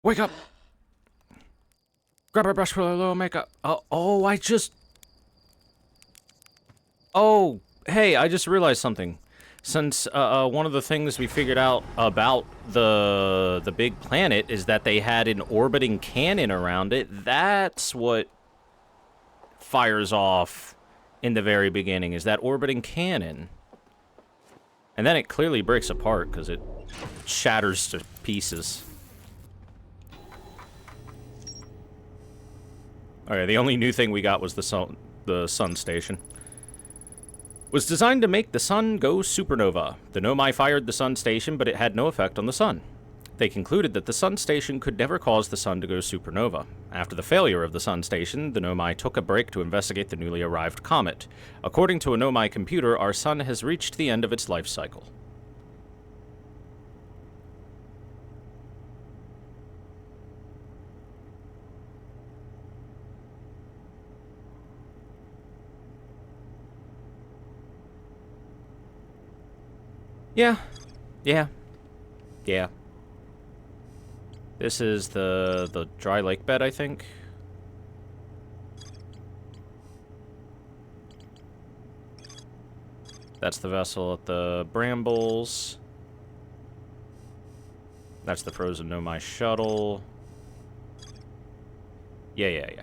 Wake up! Grab a brush for a little makeup. Oh, hey, I just realized something. Since one of the things we figured out about the big planet is that they had an orbiting cannon around it, that's what fires off in the very beginning, is that orbiting cannon. And then it clearly breaks apart because it shatters to pieces. Okay, the only new thing we got was the sun station. Was designed to make the sun go supernova. The Nomai fired the sun station, but it had no effect on the sun. They concluded that the sun station could never cause the sun to go supernova. After the failure of the sun station, the Nomai took a break to investigate the newly arrived comet. According to a Nomai computer, our sun has reached the end of its life cycle. Yeah. This is the dry lake bed, I think. That's the vessel at the Brambles. That's the frozen Nomai shuttle. Yeah.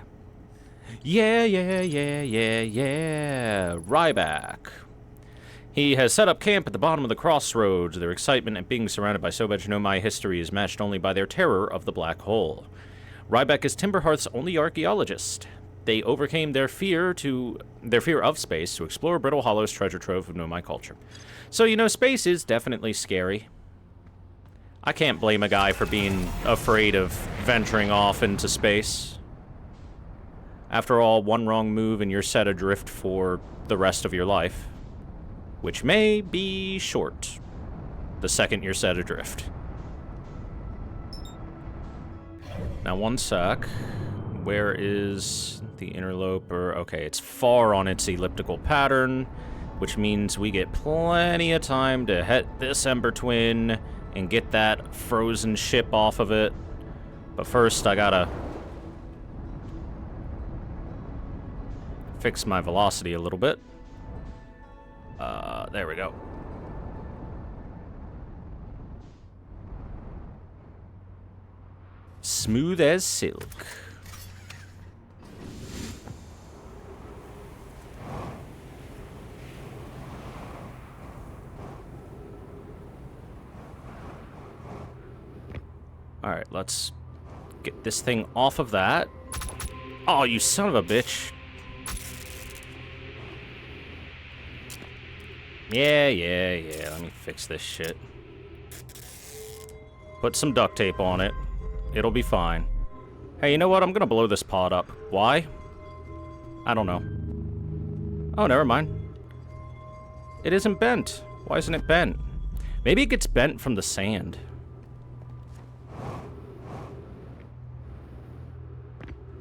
Ryback. He has set up camp at the bottom of the crossroads. Their excitement at being surrounded by so much Nomai history is matched only by their terror of the black hole. Ryback is Timberhearth's only archaeologist. They overcame their fear of space to explore Brittle Hollow's treasure trove of Nomai culture. So, you know, space is definitely scary. I can't blame a guy for being afraid of venturing off into space. After all, one wrong move and you're set adrift for the rest of your life. Which may be short, the second you're set adrift. Now, one sec. Where is the interloper? Okay, it's far on its elliptical pattern, which means we get plenty of time to hit this Ember Twin and get that frozen ship off of it. But first, I gotta fix my velocity a little bit. There we go. Smooth as silk. Alright, let's get this thing off of that. Oh, you son of a bitch. Yeah, let me fix this shit. Put some duct tape on it. It'll be fine. Hey, you know what? I'm gonna blow this pod up. Why? I don't know. Oh, never mind. It isn't bent. Why isn't it bent? Maybe it gets bent from the sand.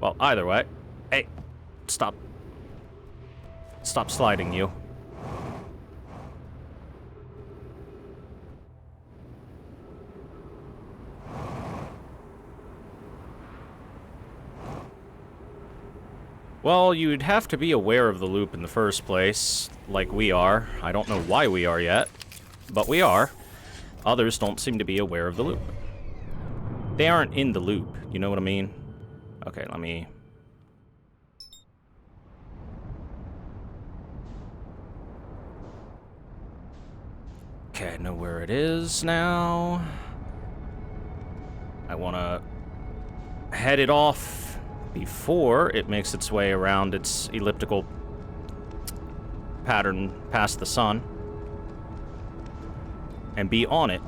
Well, either way. Hey, stop. Stop sliding, you. Well, you'd have to be aware of the loop in the first place, like we are. I don't know why we are yet, but we are. Others don't seem to be aware of the loop. They aren't in the loop, you know what I mean? Okay, let me... Okay, I know where it is now. I want to head it off before it makes its way around its elliptical pattern past the sun and be on it.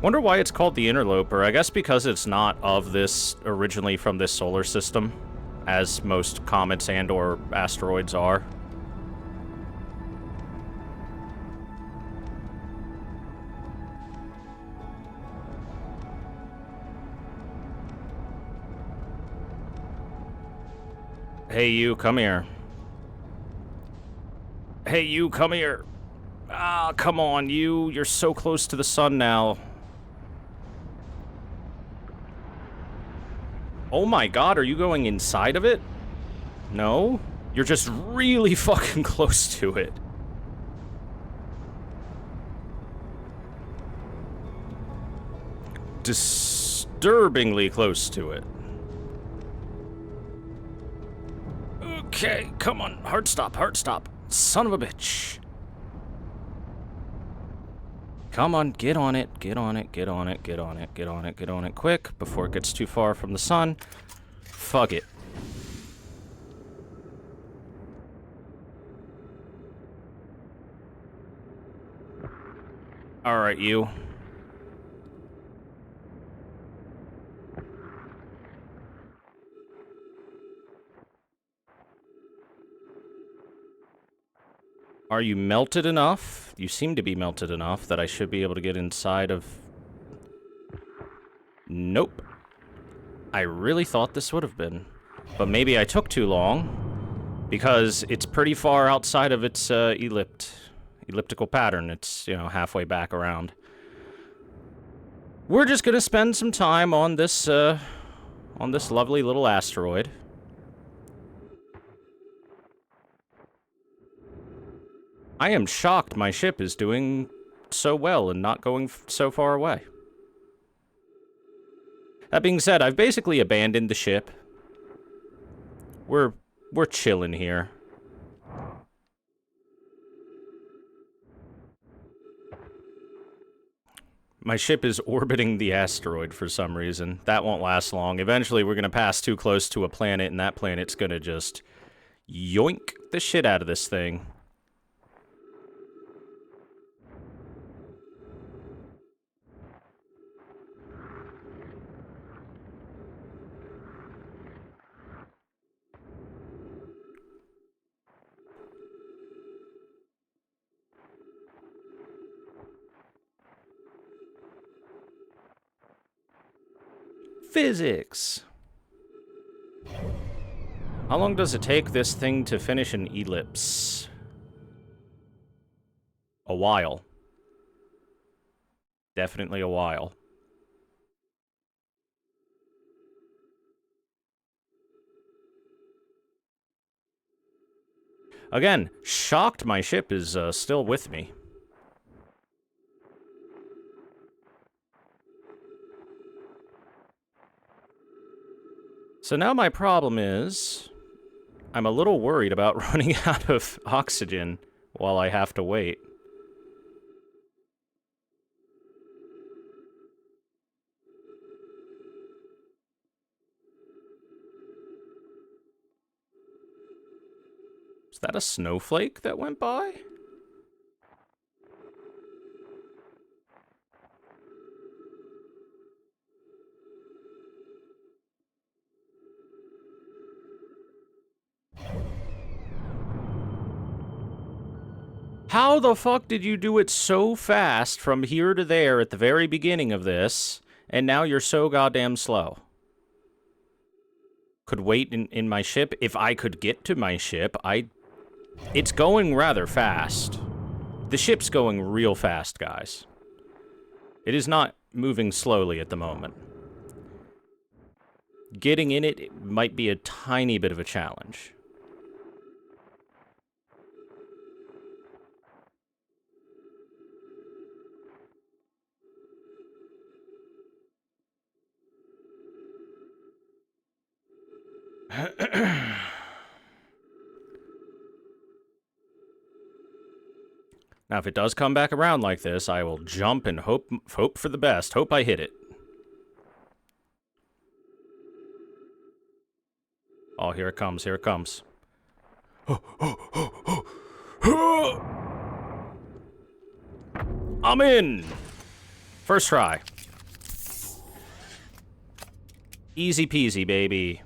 Wonder why it's called the Interloper. I guess because it's not of this, originally from this solar system, as most comets and or asteroids are. Hey, you, come here. Hey, you, come here. Ah, come on, you. You're so close to the sun now. Oh my god, are you going inside of it? No? You're just really fucking close to it. Disturbingly close to it. Okay, come on. Hard stop, hard stop. Son of a bitch. Come on, get on it, get on it, get on it, get on it, get on it, get on it quick before it gets too far from the sun. Fuck it. Alright, you. Are you melted enough? You seem to be melted enough that I should be able to get inside of... Nope. I really thought this would have been. But maybe I took too long, because it's pretty far outside of its elliptical pattern. It's, you know, halfway back around. We're just gonna spend some time on this lovely little asteroid. I am shocked my ship is doing so well and not going so far away. That being said, I've basically abandoned the ship. We're chilling here. My ship is orbiting the asteroid for some reason. That won't last long. Eventually, we're gonna pass too close to a planet, and that planet's gonna just yoink the shit out of this thing. Physics. How long does it take this thing to finish an ellipse? A while. Definitely a while. Again, shocked my ship is still with me. So now my problem is, I'm a little worried about running out of oxygen while I have to wait. Is that a snowflake that went by? How the fuck did you do it so fast from here to there at the very beginning of this, and now you're so goddamn slow? Could wait in my ship? If I could get to my ship, it's going rather fast. The ship's going real fast, guys. It is not moving slowly at the moment. Getting in it might be a tiny bit of a challenge. Now, if it does come back around like this, I will jump and hope for the best. Hope I hit it. Oh, here it comes, here it comes. I'm in! First try. Easy peasy, baby.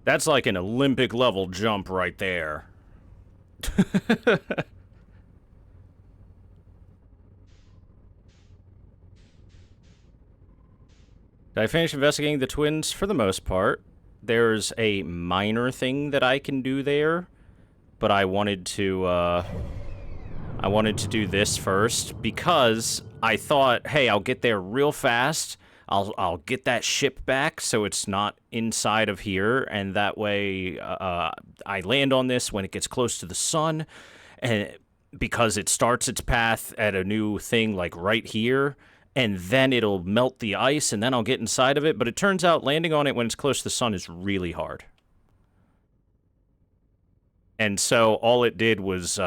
That's like an Olympic level jump right there. Did I finish investigating the twins? For the most part. There's a minor thing that I can do there, but I wanted to do this first because I thought, hey, I'll get there real fast. I'll get that ship back so it's not inside of here, and that way I land on this when it gets close to the sun, and because it starts its path at a new thing like right here, and then it'll melt the ice, and then I'll get inside of it. But it turns out landing on it when it's close to the sun is really hard. And so all it did was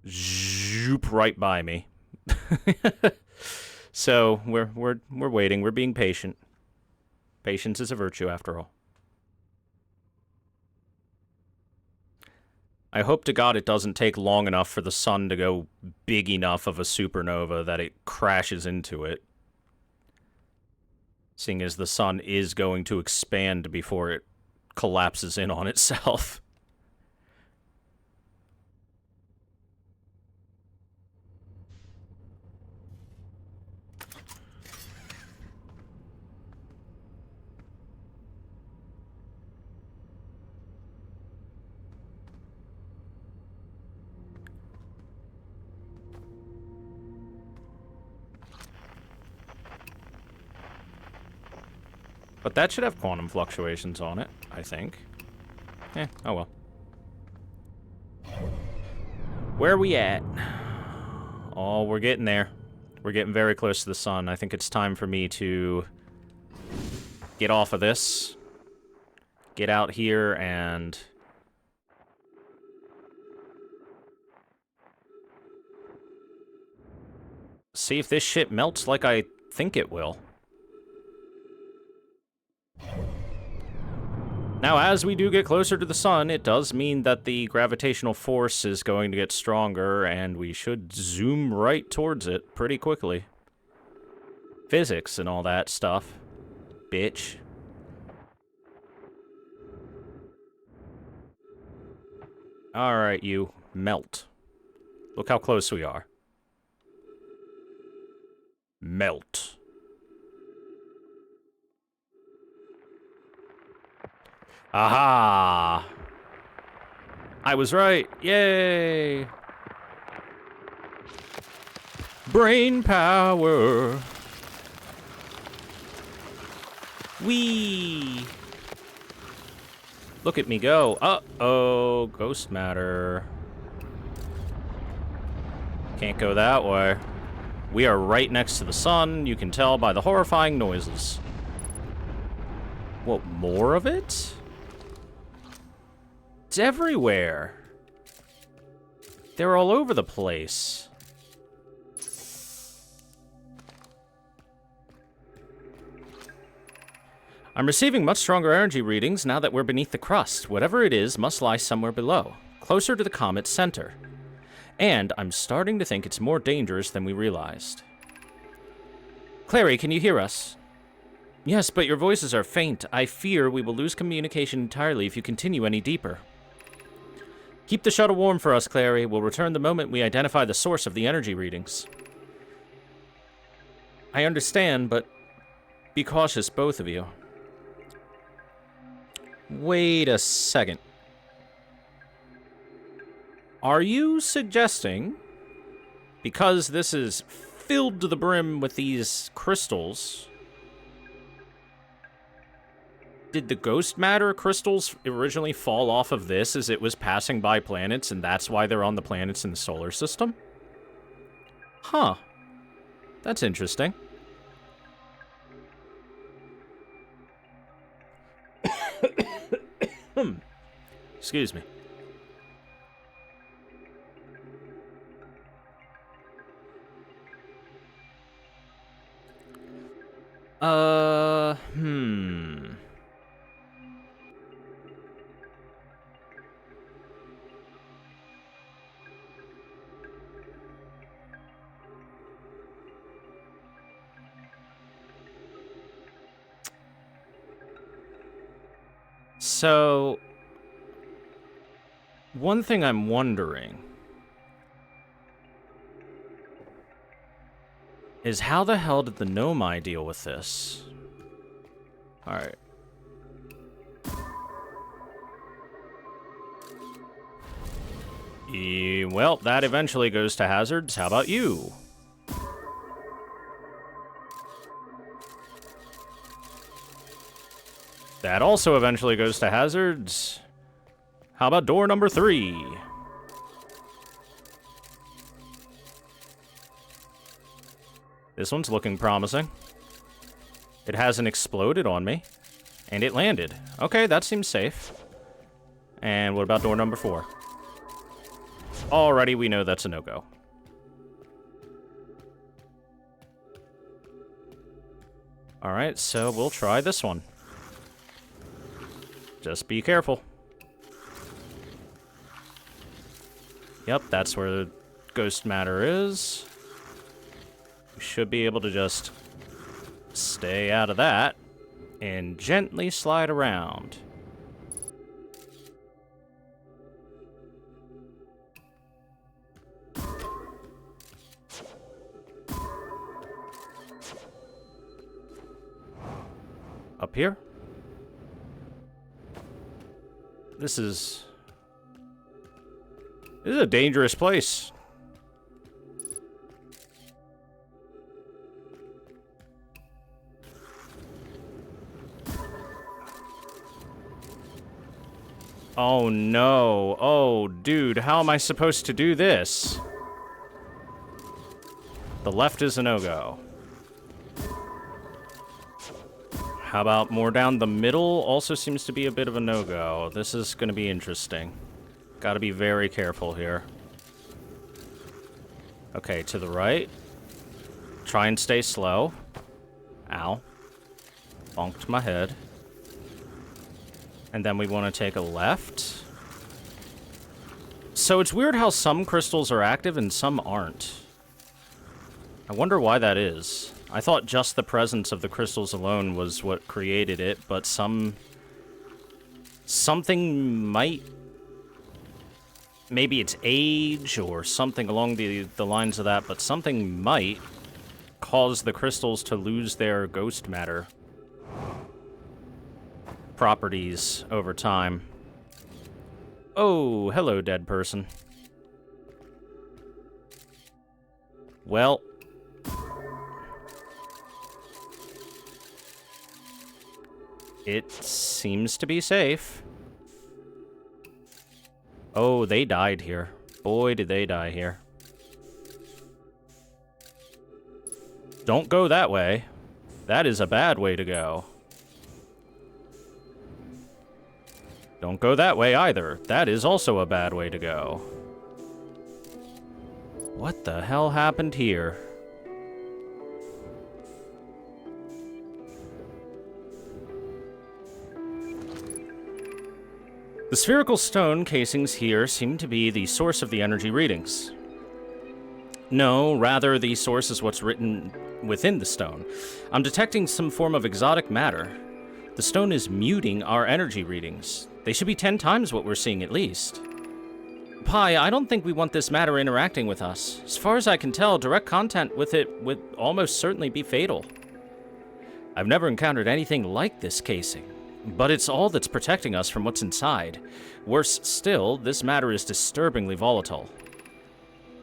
zoop right by me. So we're waiting. We're being patient. Patience is a virtue, after all. I hope to God it doesn't take long enough for the sun to go big enough of a supernova that it crashes into it. Seeing as the sun is going to expand before it collapses in on itself. But that should have quantum fluctuations on it, I think. Oh well. Where are we at? Oh, we're getting there. We're getting very close to the sun. I think it's time for me to get off of this. Get out here and... see if this shit melts like I think it will. Now, as we do get closer to the sun, it does mean that the gravitational force is going to get stronger, and we should zoom right towards it pretty quickly. Physics and all that stuff. Bitch. Alright, you. Melt. Look how close we are. Melt. Aha! I was right. Yay! Brain power. Whee! Look at me go. Uh-oh, ghost matter. Can't go that way. We are right next to the sun. You can tell by the horrifying noises. What, more of it? It's everywhere. They're all over the place. I'm receiving much stronger energy readings now that we're beneath the crust. Whatever it is must lie somewhere below, closer to the comet's center. And I'm starting to think it's more dangerous than we realized. Clary, can you hear us? Yes, but your voices are faint. I fear we will lose communication entirely if you continue any deeper. Keep the shuttle warm for us, Clary. We'll return the moment we identify the source of the energy readings. I understand, but be cautious, both of you. Wait a second. Are you suggesting, because this is filled to the brim with these crystals, did the ghost matter crystals originally fall off of this as it was passing by planets, and that's why they're on the planets in the solar system? Huh. That's interesting. Excuse me. Hmm. So, one thing I'm wondering is how the hell did the Nomai deal with this? Alright. Well, that eventually goes to hazards. How about you? That also eventually goes to hazards. How about door number 3? This one's looking promising. It hasn't exploded on me. And it landed. Okay, that seems safe. And what about door number 4? Already we know that's a no-go. Alright, so we'll try this one. Just be careful. Yep, that's where the ghost matter is. We should be able to just stay out of that and gently slide around. Up here? This is a dangerous place. Oh no. Oh, dude, how am I supposed to do this? The left is a no-go. How about more down the middle? Also seems to be a bit of a no-go. This is going to be interesting. Gotta be very careful here. Okay, to the right. Try and stay slow. Ow. Bonked my head. And then we want to take a left. So it's weird how some crystals are active and some aren't. I wonder why that is. I thought just the presence of the crystals alone was what created it, but something might... Maybe it's age or something along the lines of that, but something might cause the crystals to lose their ghost matter properties over time. Oh, hello, dead person. Well... It seems to be safe. Oh, they died here. Boy, did they die here. Don't go that way. That is a bad way to go. Don't go that way either. That is also a bad way to go. What the hell happened here? The spherical stone casings here seem to be the source of the energy readings. No, rather the source is what's written within the stone. I'm detecting some form of exotic matter. The stone is muting our energy readings. They should be 10 times what we're seeing at least. Pi, I don't think we want this matter interacting with us. As far as I can tell, direct contact with it would almost certainly be fatal. I've never encountered anything like this casing. But it's all that's protecting us from what's inside. Worse still, this matter is disturbingly volatile.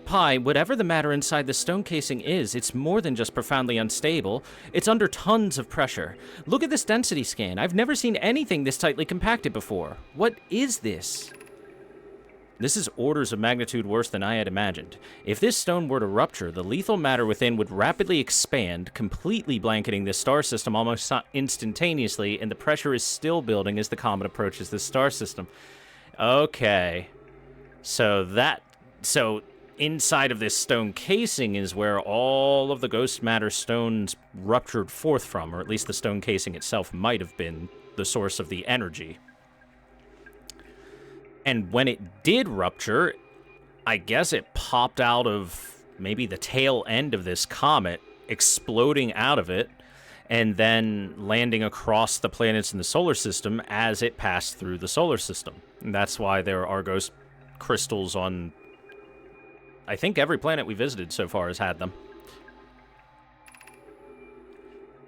Pi, whatever the matter inside the stone casing is, it's more than just profoundly unstable. It's under tons of pressure. Look at this density scan. I've never seen anything this tightly compacted before. What is this? This is orders of magnitude worse than I had imagined. If this stone were to rupture, the lethal matter within would rapidly expand, completely blanketing this star system almost instantaneously, and the pressure is still building as the comet approaches this star system. Okay. So inside of this stone casing is where all of the ghost matter stones ruptured forth from, or at least the stone casing itself might have been the source of the energy. And when it did rupture, I guess it popped out of maybe the tail end of this comet, exploding out of it, and then landing across the planets in the solar system as it passed through the solar system. And that's why there are ghost crystals on, I think, every planet we visited so far has had them.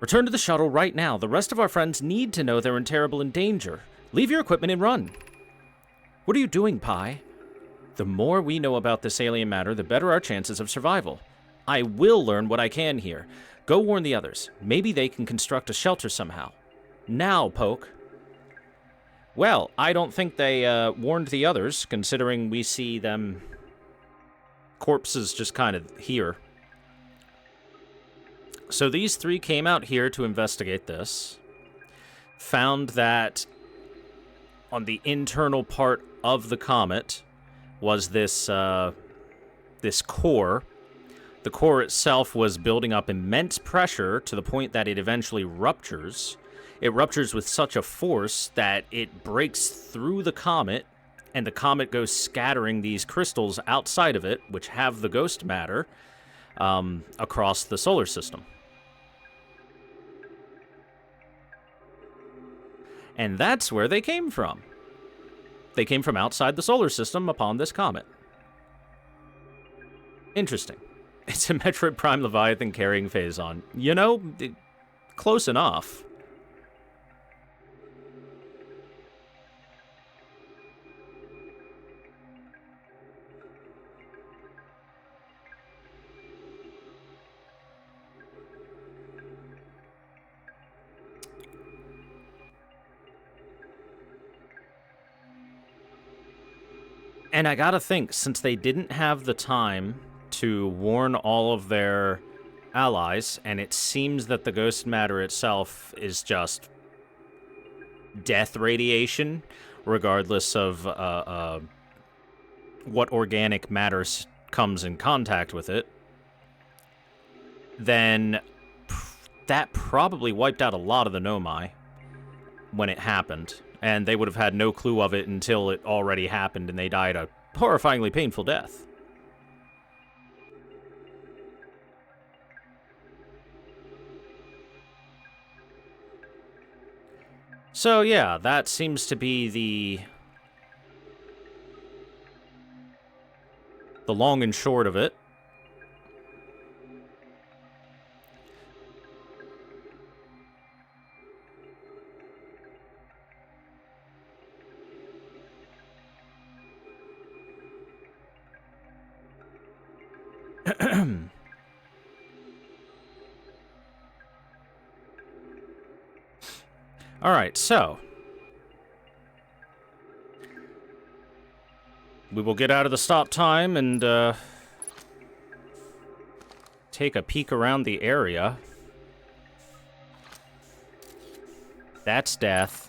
Return to the shuttle right now. The rest of our friends need to know they're in terrible danger. Leave your equipment and run. What are you doing, Pi? The more we know about this alien matter, the better our chances of survival. I will learn what I can here. Go warn the others. Maybe they can construct a shelter somehow. Now, Poke. Well, I don't think they warned the others, considering we see them corpses just kind of here. So these three came out here to investigate this, found that on the internal part of the comet was this this core. The core itself was building up immense pressure to the point that it eventually ruptures. It ruptures with such a force that it breaks through the comet, and the comet goes scattering these crystals outside of it, which have the ghost matter, across the solar system. And that's where they came from. They came from outside the solar system upon this comet. Interesting. It's a Metroid Prime Leviathan carrying Phazon. You know, close enough. And I gotta think, since they didn't have the time to warn all of their allies, and it seems that the ghost matter itself is just death radiation, regardless of what organic matter comes in contact with it, then that probably wiped out a lot of the Nomai when it happened. And they would have had no clue of it until it already happened and they died a horrifyingly painful death. So yeah, that seems to be the long and short of it. Alright, so we will get out of the stop time and take a peek around the area. That's death.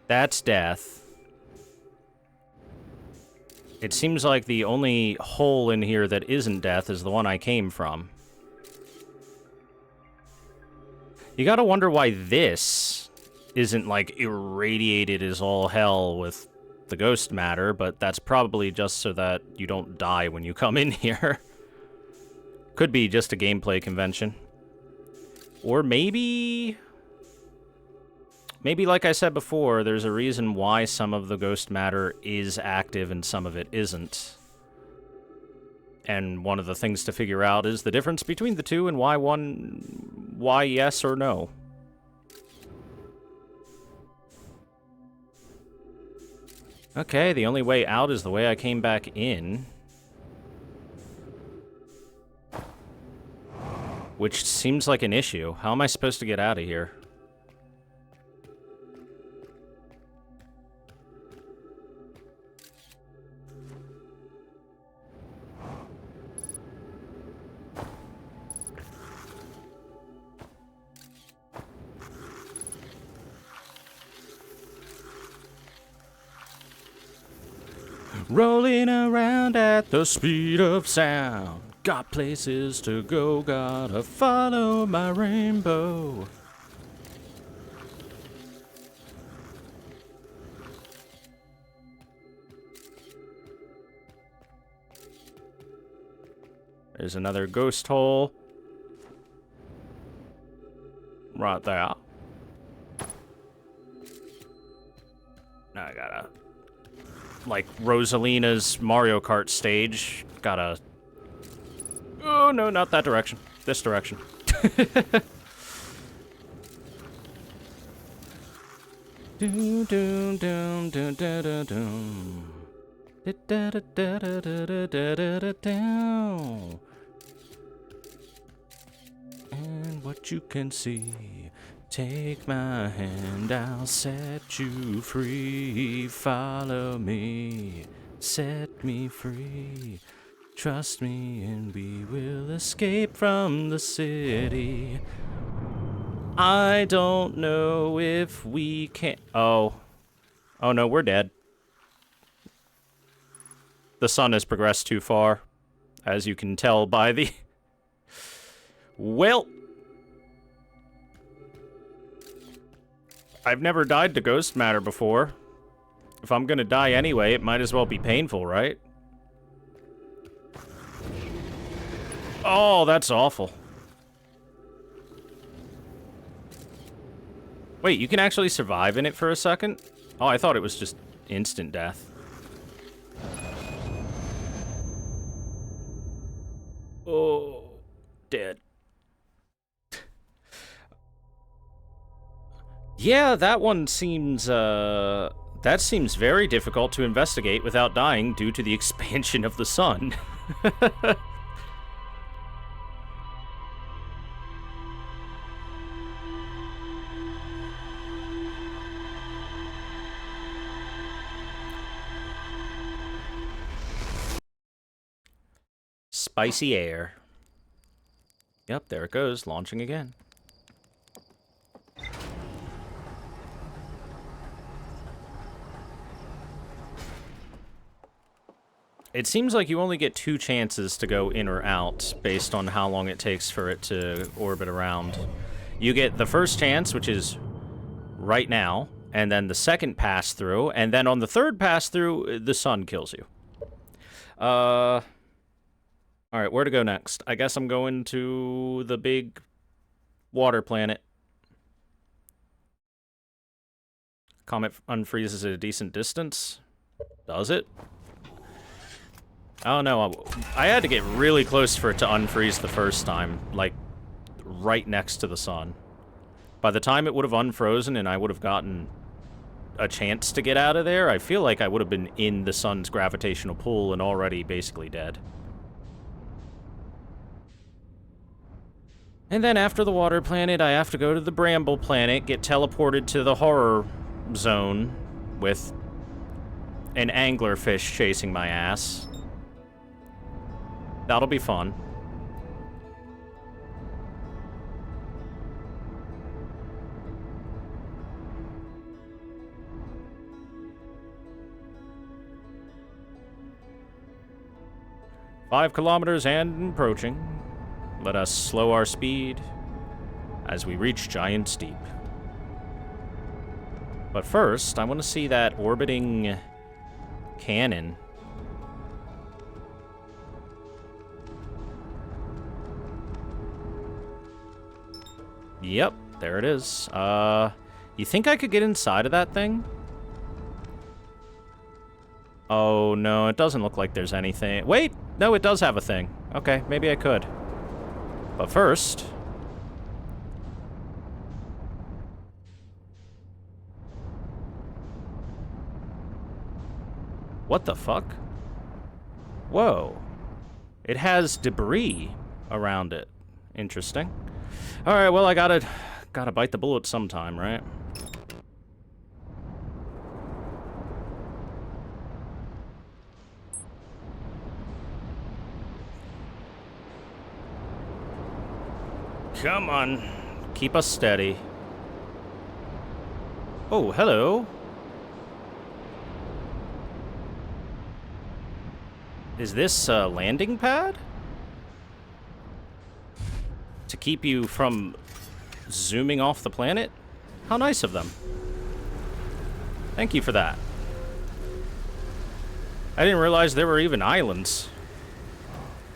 That's death. It seems like the only hole in here that isn't death is the one I came from. You gotta wonder why this isn't, like, irradiated as all hell with the ghost matter, but that's probably just so that you don't die when you come in here. Could be just a gameplay convention. Or maybe, like I said before, there's a reason why some of the ghost matter is active and some of it isn't. And one of the things to figure out is the difference between the two and why yes or no. Okay, the only way out is the way I came back in. Which seems like an issue. How am I supposed to get out of here? Rolling around at the speed of sound. Got places to go, gotta follow my rainbow. There's another ghost hole. Right there. Now I gotta... like Rosalina's Mario Kart stage. Gotta... oh, no, not that direction. This direction. Doom, doom, doom, doom, doom, doom. And what you can see, take my hand, I'll set you free. Follow me, set me free. Trust me and we will escape from the city. I don't know if we can... oh. Oh no, we're dead. The sun has progressed too far, as you can tell by the... well... I've never died to ghost matter before. If I'm gonna die anyway, it might as well be painful, right? Oh, that's awful. Wait, you can actually survive in it for a second? Oh, I thought it was just instant death. Oh, dead. Yeah, that one seems, that seems very difficult to investigate without dying due to the expansion of the sun. Spicy air. Yep, there it goes, launching again. It seems like you only get 2 chances to go in or out based on how long it takes for it to orbit around. You get the first chance, which is right now, and then the second pass through, and then on the third pass through, the sun kills you. Alright, where to go next? I guess I'm going to the big water planet. Comet unfreezes at a decent distance. Does it? Oh no, I had to get really close for it to unfreeze the first time, like, right next to the sun. By the time it would have unfrozen and I would have gotten a chance to get out of there, I feel like I would have been in the sun's gravitational pull and already basically dead. And then after the water planet, I have to go to the bramble planet, get teleported to the horror zone with an anglerfish chasing my ass. That'll be fun. "5 kilometers and approaching. Let us slow our speed as we reach Giant's Deep." But first, I want to see that orbiting cannon. Yep, there it is. You think I could get inside of that thing? Oh, no, it doesn't look like there's anything. Wait, no, it does have a thing. Okay, maybe I could. But first... what the fuck? Whoa. It has debris around it. Interesting. Alright, well, I gotta bite the bullet sometime, right? Come on. Keep us steady. Oh, hello. Is this a landing pad? To keep you from zooming off the planet? How nice of them. Thank you for that. I didn't realize there were even islands.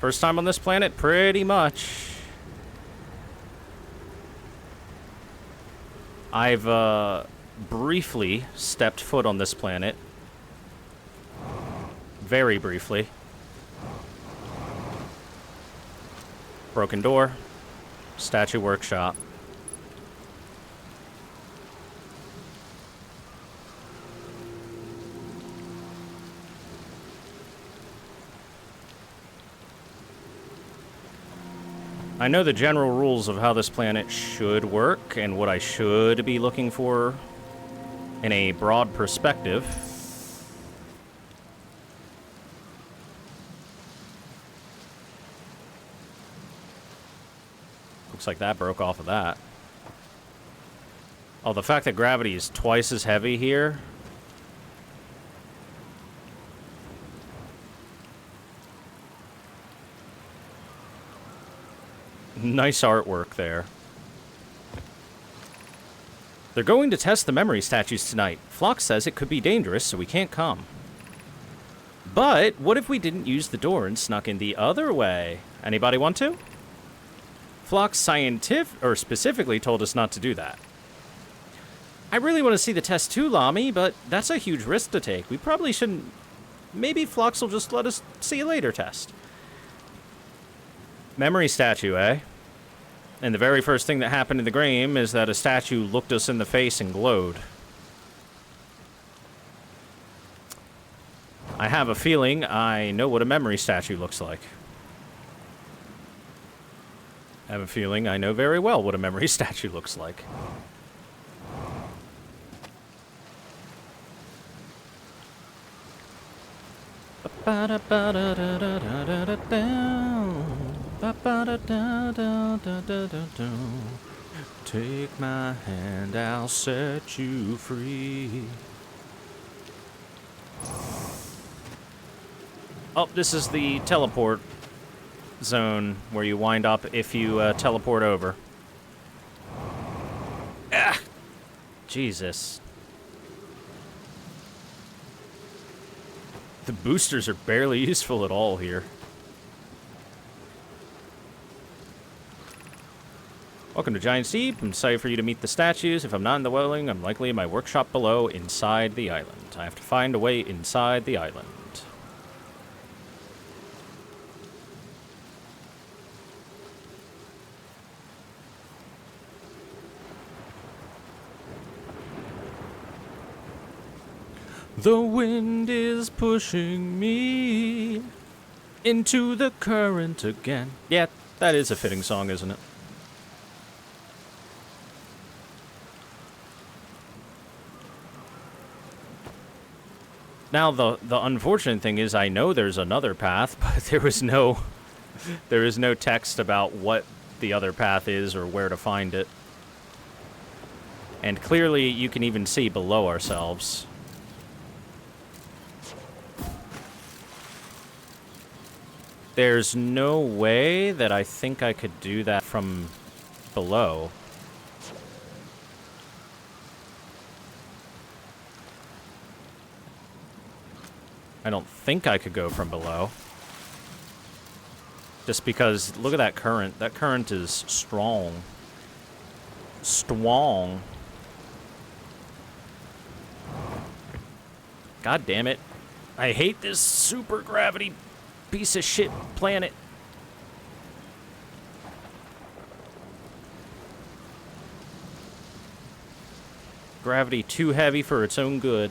First time on this planet? Pretty much. I've, briefly stepped foot on this planet. Very briefly. Broken door. Statue workshop. I know the general rules of how this planet should work and what I should be looking for in a broad perspective. Looks like that broke off of that. Oh, the fact that gravity is twice as heavy here. Nice artwork there. They're going to test the memory statues tonight. Flock says it could be dangerous, so we can't come. But what if we didn't use the door and snuck in the other way? Anybody want to? Flock specifically told us not to do that. I really want to see the test too, Lamy, but that's a huge risk to take. We probably shouldn't... Maybe Phlox will just let us see a later test. Memory statue, eh? And the very first thing that happened in the game is that a statue looked us in the face and glowed. I have a feeling I know what a memory statue looks like. I have a feeling I know very well what a memory statue looks like. Take my hand, I'll set you free. Oh, this is the teleport zone where you wind up if you teleport over. Ah! Jesus. The boosters are barely useful at all here. Welcome to Giant Steep. I'm excited for you to meet the statues. If I'm not in the Welling, I'm likely in my workshop below inside the island. I have to find a way inside the island. The wind is pushing me into the current again. Yeah, that is a fitting song, isn't it? Now, the unfortunate thing is I know there's another path, but there is no text about what the other path is or where to find it. And clearly you can even see below ourselves. There's no way that I think I could do that from below. I don't think I could go from below. Just because, look at that current. That current is strong. Strong. God damn it. I hate this super gravity piece of shit planet. Gravity too heavy for its own good.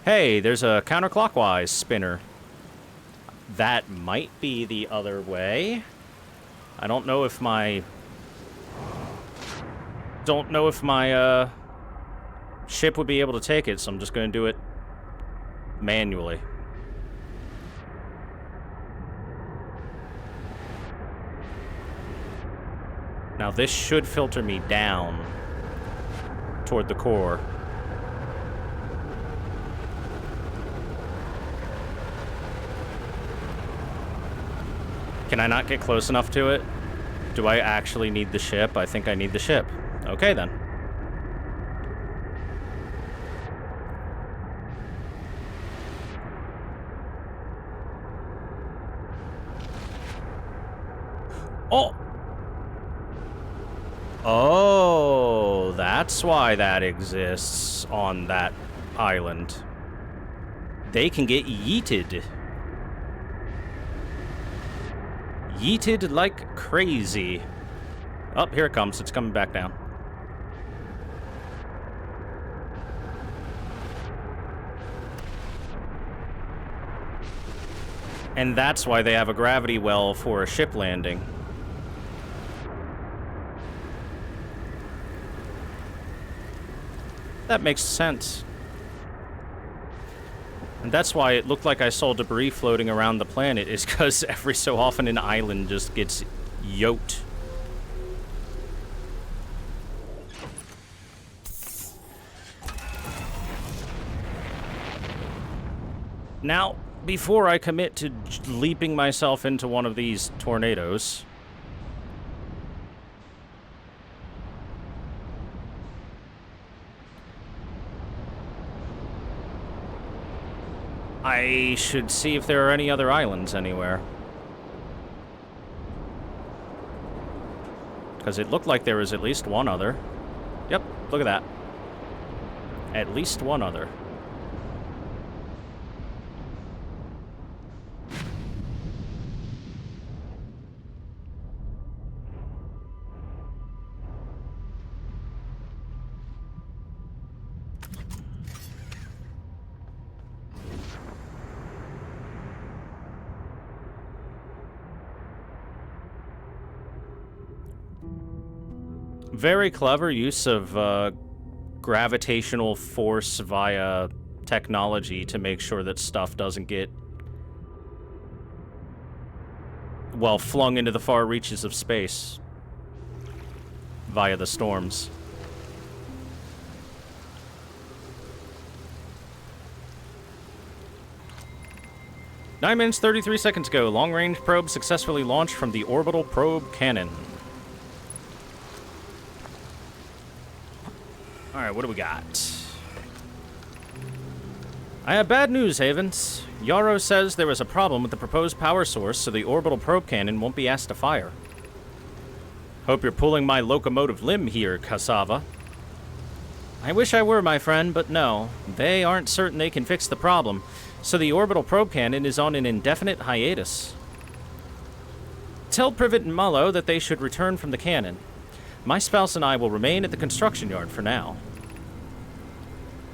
Hey, there's a counterclockwise spinner. That might be the other way. I don't know if my ship would be able to take it, so I'm just going to do it manually. Now this should filter me down toward the core. Can I not get close enough to it? Do I actually need the ship? I think I need the ship. Okay, then. Oh! Oh, that's why that exists on that island. They can get yeeted. Yeeted like crazy. Oh, here it comes. It's coming back down. And that's why they have a gravity well for a ship landing. That makes sense. And that's why it looked like I saw debris floating around the planet, is because every so often an island just gets yoked. Now, before I commit to leaping myself into one of these tornadoes, I should see if there are any other islands anywhere. Because it looked like there was at least one other. Yep, look at that. At least one other. Very clever use of gravitational force via technology to make sure that stuff doesn't get, well, flung into the far reaches of space via the storms. Nine minutes, 33 seconds ago, long-range probe successfully launched from the orbital probe cannon. Alright, what do we got? I have bad news, Havens. Yarrow says there was a problem with the proposed power source, so the orbital probe cannon won't be asked to fire. Hope you're pulling my locomotive limb here, Cassava. I wish I were, my friend, but no. They aren't certain they can fix the problem, so the orbital probe cannon is on an indefinite hiatus. Tell Privet and Mullo that they should return from the cannon. My spouse and I will remain at the construction yard for now.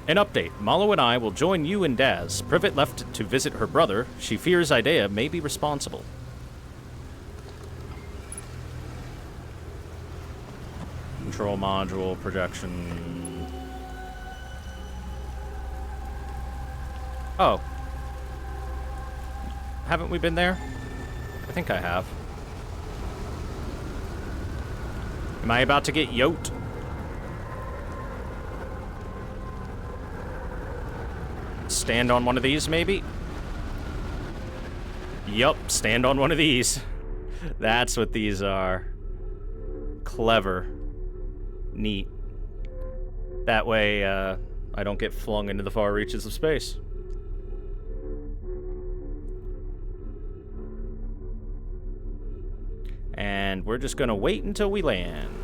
An update. Mullo and I will join you and Daz. Privet left to visit her brother. She fears Idea may be responsible. Control module, projection. Oh. Haven't we been there? I think I have. Am I about to get yoked? Stand on one of these, maybe? Yup, stand on one of these. That's what these are. Clever. Neat. That way, I don't get flung into the far reaches of space. And we're just gonna wait until we land.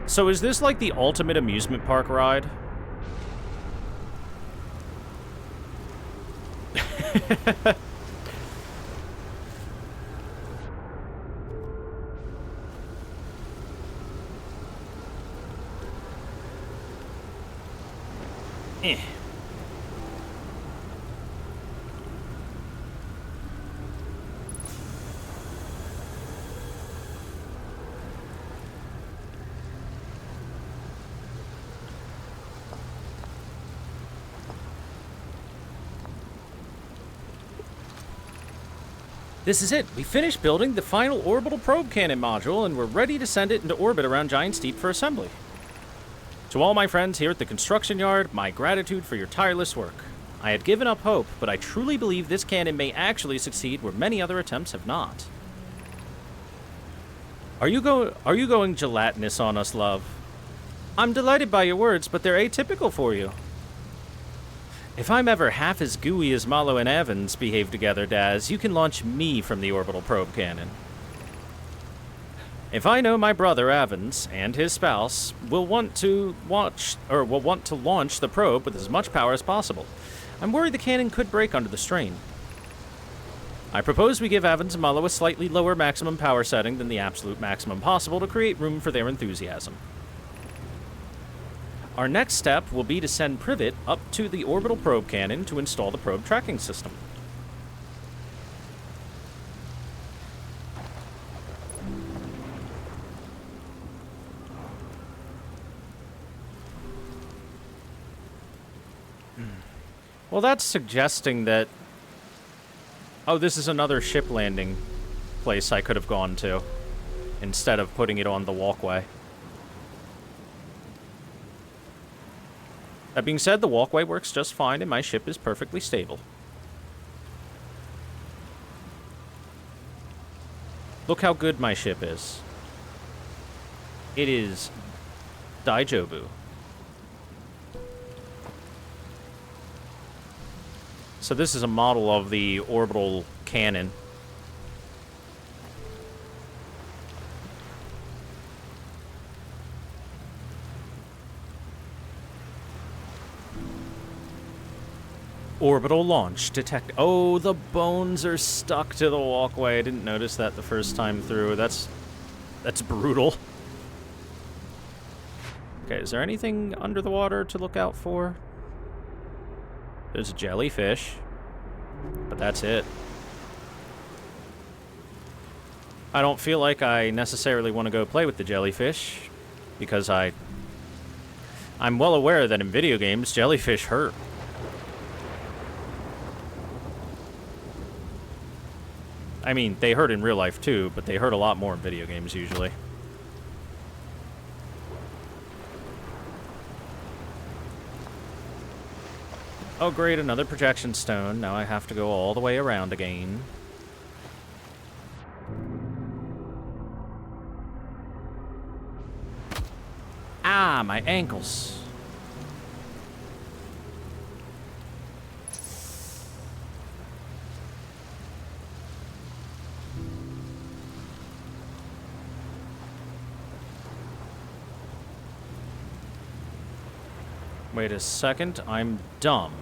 So is this like the ultimate amusement park ride? Eh. This is it. We finished building the final orbital probe cannon module, and we're ready to send it into orbit around Giant's Deep for assembly. To all my friends here at the construction yard, my gratitude for your tireless work. I had given up hope, but I truly believe this cannon may actually succeed where many other attempts have not. Are you going gelatinous on us, love? I'm delighted by your words, but they're atypical for you. If I'm ever half as gooey as Malo and Evans behave together, Daz, you can launch me from the orbital probe cannon. If I know my brother Evans and his spouse will want to launch the probe with as much power as possible, I'm worried the cannon could break under the strain. I propose we give Evans and Malo a slightly lower maximum power setting than the absolute maximum possible to create room for their enthusiasm. Our next step will be to send Privet up to the orbital probe cannon to install the probe tracking system. Well, that's suggesting that... Oh, this is another ship landing place I could have gone to, instead of putting it on the walkway. That being said, the walkway works just fine and my ship is perfectly stable. Look how good my ship is. It is Daijobu. So this is a model of the orbital cannon. Orbital launch detect. Oh, the bones are stuck to the walkway. I didn't notice that the first time through. That's brutal. Okay, is there anything under the water to look out for? There's a jellyfish, but that's it. I don't feel like I necessarily want to go play with the jellyfish, because I'm well aware that in video games, jellyfish hurt. I mean, they hurt in real life too, but they hurt a lot more in video games usually. Oh great, another projection stone. Now I have to go all the way around again. Ah, my ankles. Wait a second, I'm dumb.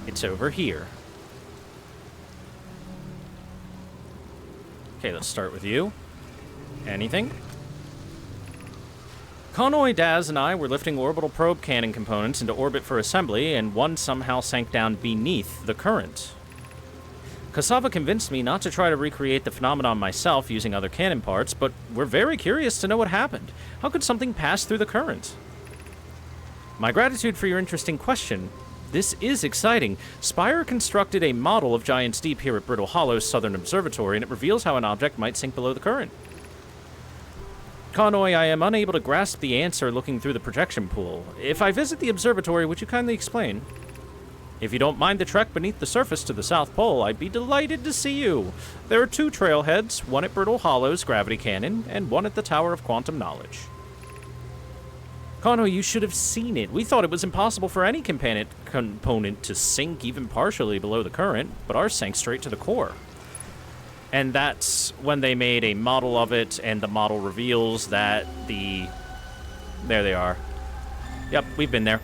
It's over here. Okay, let's start with you. Anything? Connoy, Daz, and I were lifting orbital probe cannon components into orbit for assembly, and one somehow sank down beneath the current. Cassava convinced me not to try to recreate the phenomenon myself using other cannon parts, but we're very curious to know what happened. How could something pass through the current? My gratitude for your interesting question. This is exciting. Spire constructed a model of Giant's Deep here at Brittle Hollow's Southern Observatory, and it reveals how an object might sink below the current. Connoy, I am unable to grasp the answer looking through the projection pool. If I visit the observatory, would you kindly explain? If you don't mind the trek beneath the surface to the South Pole, I'd be delighted to see you. There are two trailheads, one at Brittle Hollow's Gravity Cannon, and one at the Tower of Quantum Knowledge. Connoy, you should have seen it. We thought it was impossible for any component to sink even partially below the current, but ours sank straight to the core. And that's when they made a model of it, and the model reveals that the... There they are. Yep, we've been there.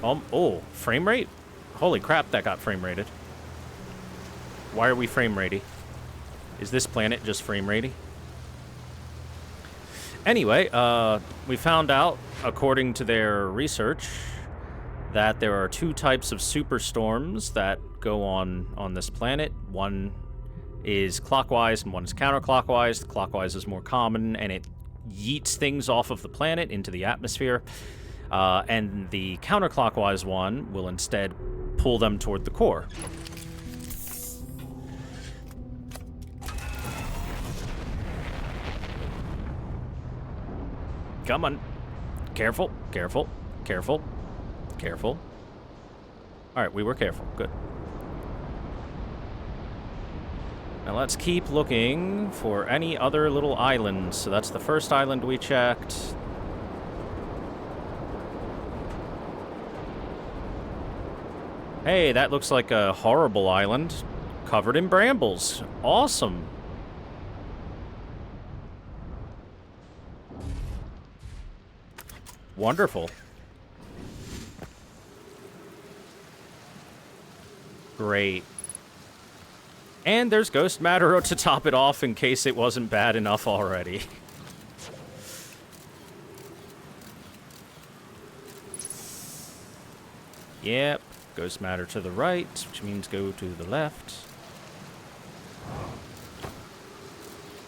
Oh, frame rate? Holy crap, that got frame rated. Why are we frame ratey? Is this planet just frame ratey? Anyway, we found out, according to their research, that there are two types of superstorms that go on this planet. One is clockwise and one is counterclockwise. The clockwise is more common, and it yeets things off of the planet into the atmosphere. And the counterclockwise one will instead pull them toward the core. Come on. Careful, careful, careful, careful. Alright, we were careful. Good. Now let's keep looking for any other little islands. So that's the first island we checked. Hey, that looks like a horrible island covered in brambles. Awesome. Wonderful. Great. And there's ghost matter to top it off in case it wasn't bad enough already. Yep. Ghost matter to the right, which means go to the left.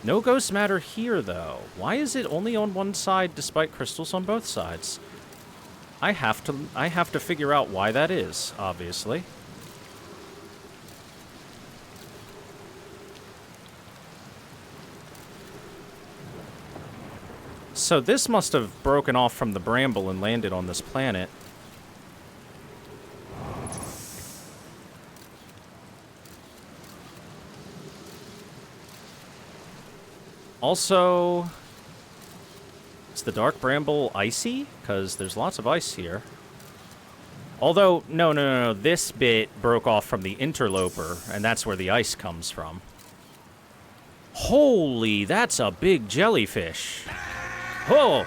No ghost matter here, though. Why is it only on one side despite crystals on both sides? I have to figure out why that is, obviously. So this must have broken off from the bramble and landed on this planet. Also, is the dark bramble icy? Because there's lots of ice here. Although, no. This bit broke off from the interloper, and that's where the ice comes from. Holy, that's a big jellyfish. Oh!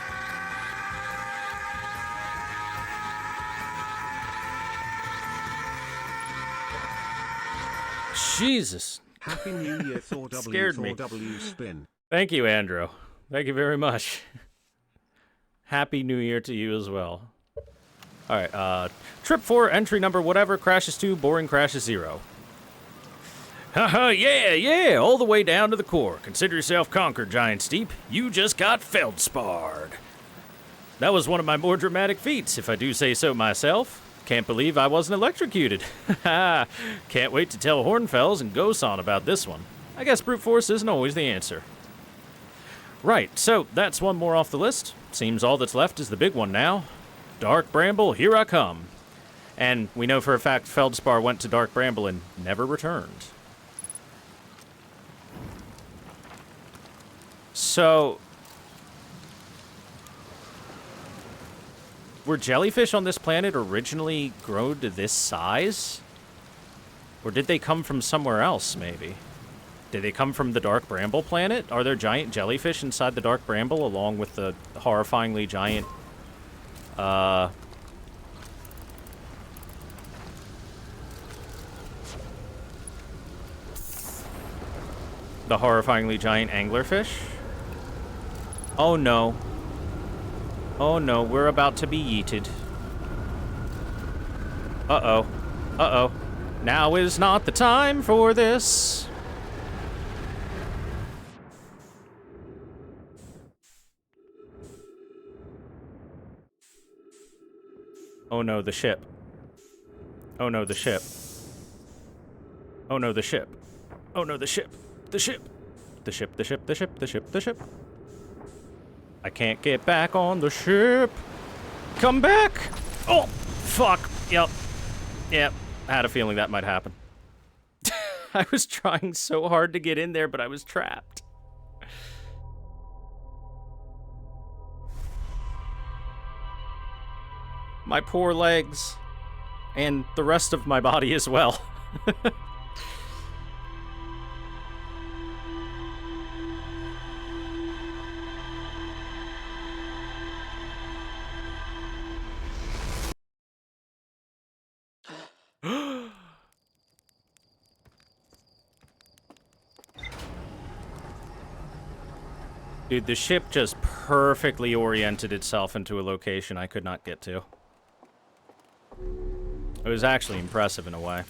Jesus. Happy New Year, Thor W. Scared Thor me. W spin. Thank you, Andrew. Thank you very much. Happy New Year to you as well. Alright, trip 4, entry number whatever, crashes 2, boring crashes 0. Haha, yeah, all the way down to the core. Consider yourself conquered, Giant Steep. You just got feldsparred. That was one of my more dramatic feats, if I do say so myself. Can't believe I wasn't electrocuted. Haha, can't wait to tell Hornfells and Gosan about this one. I guess brute force isn't always the answer. Right, so that's one more off the list. Seems all that's left is the big one now. Dark Bramble, here I come. And we know for a fact Feldspar went to Dark Bramble and never returned. So, were jellyfish on this planet originally grown to this size? Or did they come from somewhere else, maybe? Did they come from the Dark Bramble planet? Are there giant jellyfish inside the Dark Bramble along with the horrifyingly giant, the horrifyingly giant anglerfish? Oh no. Oh no, we're about to be yeeted. Uh-oh. Uh-oh. Now is not the time for this. Oh no, the ship. Oh no, the ship. Oh no, the ship. Oh no, the ship. The ship. The ship, the ship, the ship, the ship, the ship. I can't get back on the ship. Come back! Oh, fuck. Yep. Yep. I had a feeling that might happen. I was trying so hard to get in there, but I was trapped. My poor legs. And the rest of my body as well. Dude, the ship just perfectly oriented itself into a location I could not get to. It was actually impressive in a way.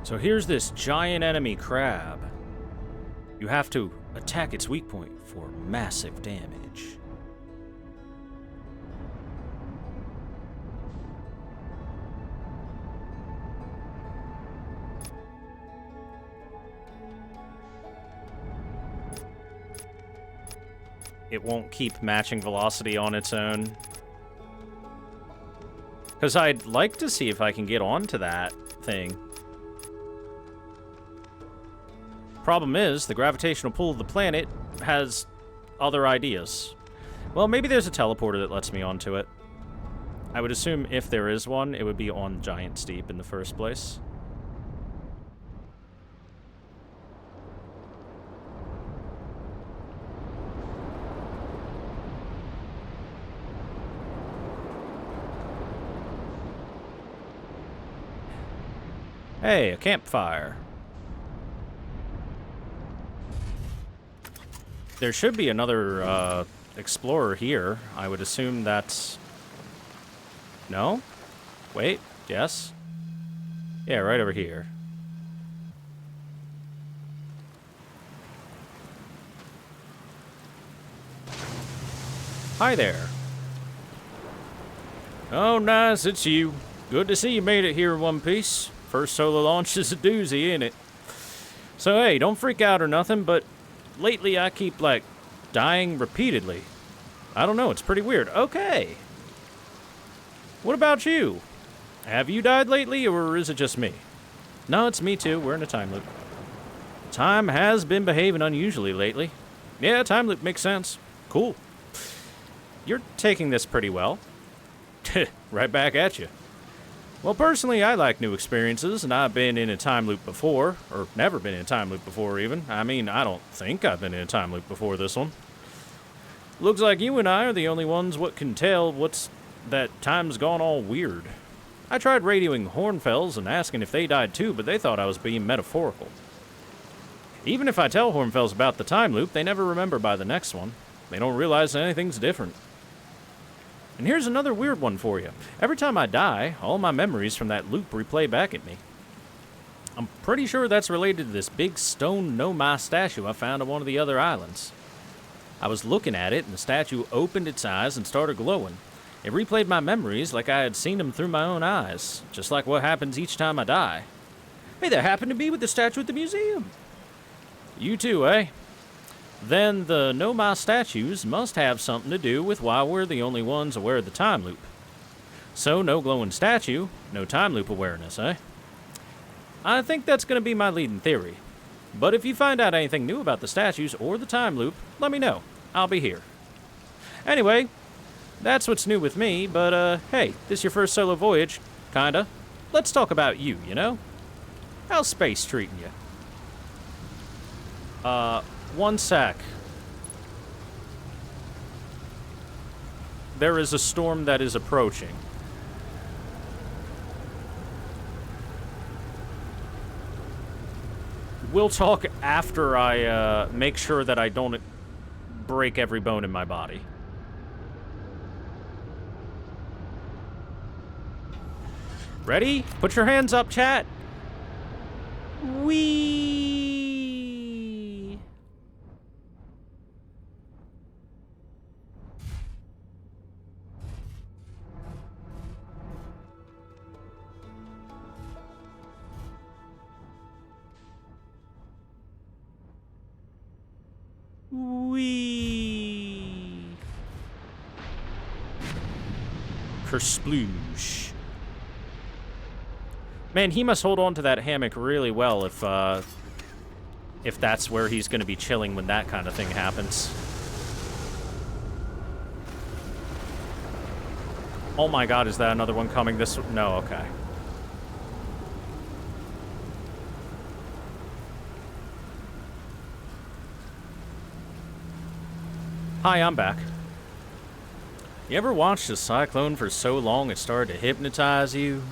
So here's this giant enemy crab. You have to Attack its weak point for massive damage. It won't keep matching velocity on its own. Because I'd like to see if I can get onto that thing. Problem is, the gravitational pull of the planet has other ideas. Well, maybe there's a teleporter that lets me onto it. I would assume if there is one, it would be on Giant Steep in the first place. Hey, a campfire. There should be another explorer here. I would assume that's... No? Wait, yes? Yeah, right over here. Hi there. Oh, nice, it's you. Good to see you made it here in one piece. First solo launch is a doozy, ain't it? So, hey, don't freak out or nothing, but lately I keep, like, dying repeatedly. I don't know, it's pretty weird. Okay. What about you? Have you died lately, or is it just me? No, it's me too. We're in a time loop. Time has been behaving unusually lately. Yeah, time loop makes sense. Cool. You're taking this pretty well. Right back at you. Well, personally, I like new experiences, and I've been in a time loop before, or never been in a time loop before, even. I mean, I don't think I've been in a time loop before this one. Looks like you and I are the only ones what can tell that time's gone all weird. I tried radioing Hornfells and asking if they died too, but they thought I was being metaphorical. Even if I tell Hornfells about the time loop, they never remember by the next one. They don't realize anything's different. And here's another weird one for you. Every time I die, all my memories from that loop replay back at me. I'm pretty sure that's related to this big stone Nomai statue I found on one of the other islands. I was looking at it, and the statue opened its eyes and started glowing. It replayed my memories like I had seen them through my own eyes, just like what happens each time I die. Hey, that happened to be with the statue at the museum. You too, eh? Then the Nomai statues must have something to do with why we're the only ones aware of the time loop. So, no glowing statue, no time loop awareness, eh? I think that's going to be my leading theory. But if you find out anything new about the statues or the time loop, let me know. I'll be here. Anyway, that's what's new with me, but, hey, this your first solo voyage, kinda. Let's talk about you, you know? How's space treating you? One sec. There is a storm that is approaching. We'll talk after I, make sure that I don't break every bone in my body. Ready? Put your hands up, chat. Whee! Whee! Kersploosh. Man, he must hold on to that hammock really well if that's where he's going to be chilling when that kind of thing happens. Oh my god, is that another one coming this way? No, okay. Hi, I'm back. You ever watched a cyclone for so long it started to hypnotize you?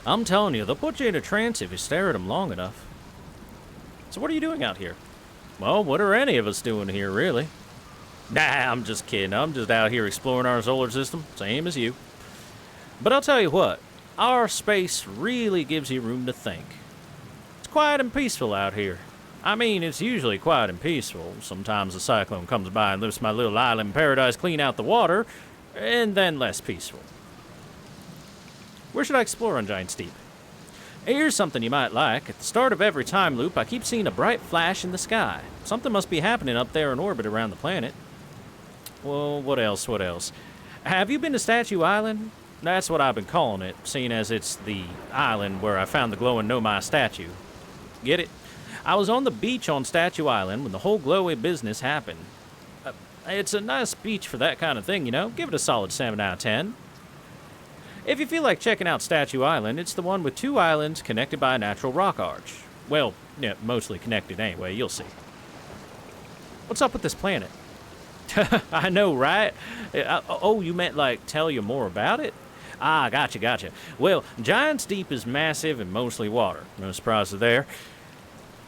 I'm telling you, they'll put you in a trance if you stare at them long enough. So what are you doing out here? Well, what are any of us doing here, really? Nah, I'm just kidding. I'm just out here exploring our solar system, same as you. But I'll tell you what, our space really gives you room to think. It's quiet and peaceful out here. I mean, it's usually quiet and peaceful. Sometimes a cyclone comes by and lifts my little island paradise clean out the water, and then less peaceful. Where should I explore on Giant Steep? Here's something you might like. At the start of every time loop, I keep seeing a bright flash in the sky. Something must be happening up there in orbit around the planet. Well, what else? Have you been to Statue Island? That's what I've been calling it, seeing as it's the island where I found the glowing Nomai statue. Get it? I was on the beach on Statue Island when the whole glowy business happened. It's a nice beach for that kind of thing, you know? Give it a solid 7 out of 10. If you feel like checking out Statue Island, it's the one with 2 islands connected by a natural rock arch. Well, yeah, mostly connected anyway, you'll see. What's up with this planet? I know, right? Oh, you meant like tell you more about it? Ah, gotcha. Well, Giant Steep is massive and mostly water. No surprises there.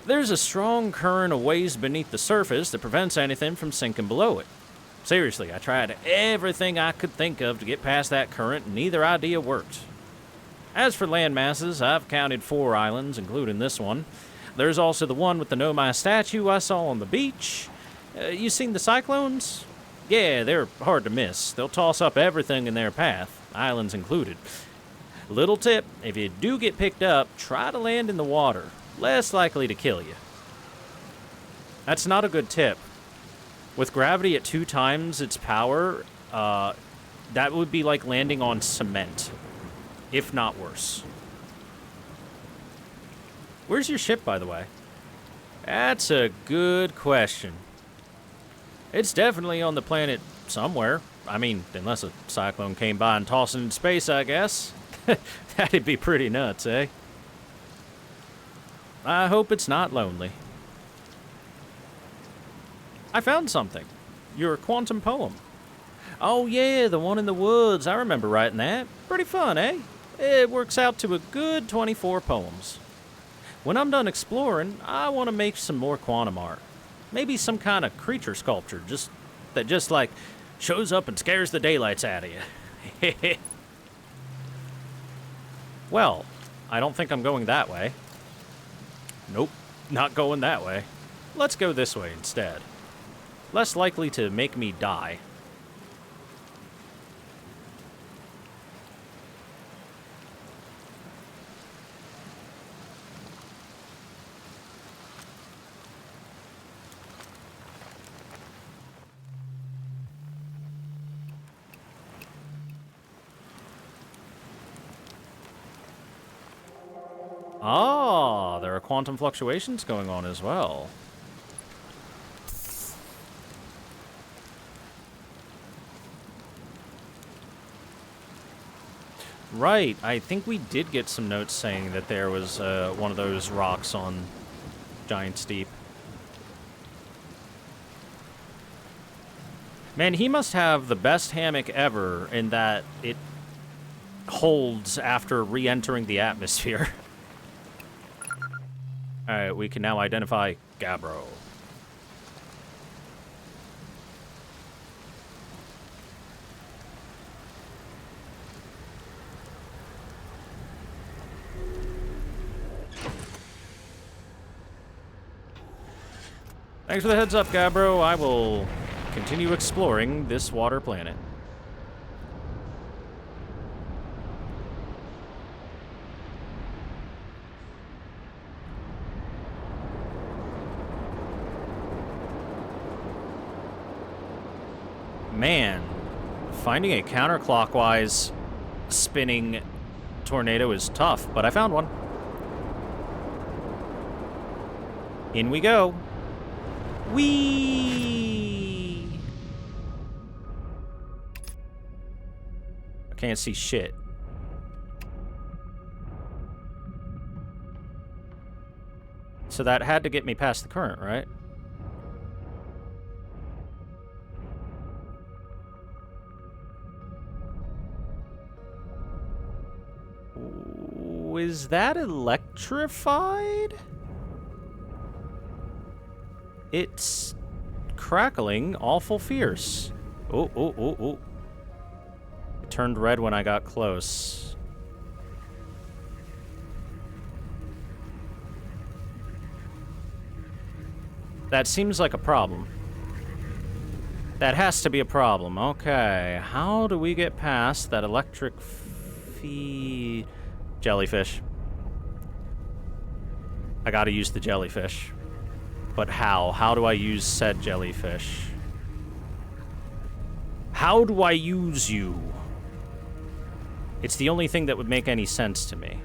There's a strong current of waves beneath the surface that prevents anything from sinking below it. Seriously, I tried everything I could think of to get past that current, and neither idea worked. As for land masses, I've counted 4 islands, including this one. There's also the one with the Nomai statue I saw on the beach. You seen the cyclones? Yeah, they're hard to miss. They'll toss up everything in their path, islands included. Little tip, if you do get picked up, try to land in the water. Less likely to kill you. That's not a good tip. With gravity at 2 times its power, that would be like landing on cement, if not worse. Where's your ship, by the way? That's a good question. It's definitely on the planet somewhere. I mean, unless a cyclone came by and tossed it in space, I guess. That'd be pretty nuts, eh? I hope it's not lonely. I found something. Your quantum poem. Oh yeah, the one in the woods. I remember writing that. Pretty fun, eh? It works out to a good 24 poems. When I'm done exploring, I want to make some more quantum art. Maybe some kind of creature sculpture, that just like shows up and scares the daylights out of you. Well, I don't think I'm going that way. Nope, not going that way. Let's go this way instead. Less likely to make me die. Ah, there are quantum fluctuations going on as well. Right, I think we did get some notes saying that there was one of those rocks on Giant Steep. Man, he must have the best hammock ever in that it holds after re-entering the atmosphere. Alright, we can now identify Gabbro. Thanks for the heads up, Gabbro. I will continue exploring this water planet. Man, finding a counterclockwise spinning tornado is tough, but I found one. In we go. Whee! I can't see shit. So that had to get me past the current, right? Is that electrified? It's crackling awful fierce. Oh. It turned red when I got close. That seems like a problem. That has to be a problem. Okay, how do we get past that electric jellyfish? I gotta use the jellyfish. But how? How do I use said jellyfish? How do I use you? It's the only thing that would make any sense to me.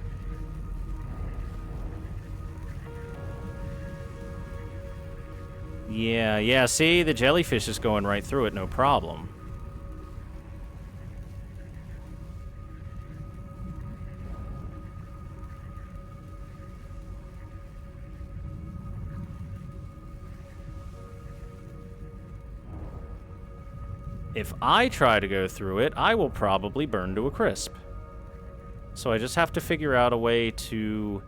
Yeah, see? The jellyfish is going right through it, no problem. If I try to go through it, I will probably burn to a crisp. So I just have to figure out a way to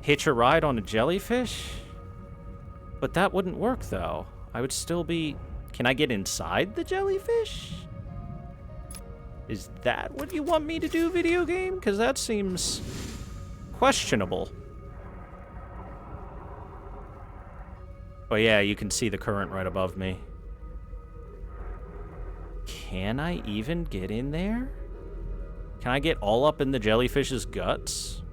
hitch a ride on a jellyfish? But that wouldn't work, though. I would still be... Can I get inside the jellyfish? Is that what you want me to do, video game? Because that seems questionable. Oh yeah, you can see the current right above me. Can I even get in there? Can I get all up in the jellyfish's guts?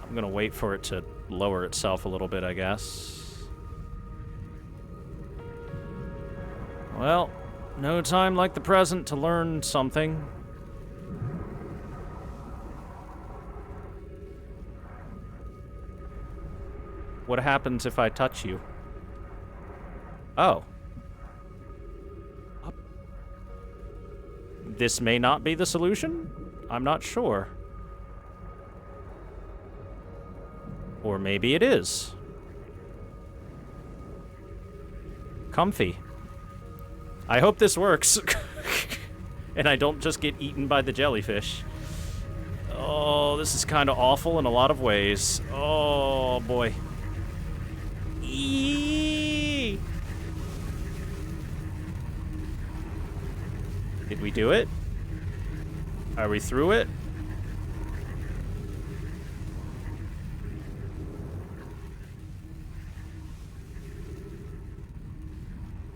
I'm gonna wait for it to lower itself a little bit, I guess. Well, no time like the present to learn something. What happens if I touch you? Oh. This may not be the solution? I'm not sure. Or maybe it is. Comfy. I hope this works. And I don't just get eaten by the jellyfish. Oh, this is kind of awful in a lot of ways. Oh, boy. Eee! Did we do it? Are we through it?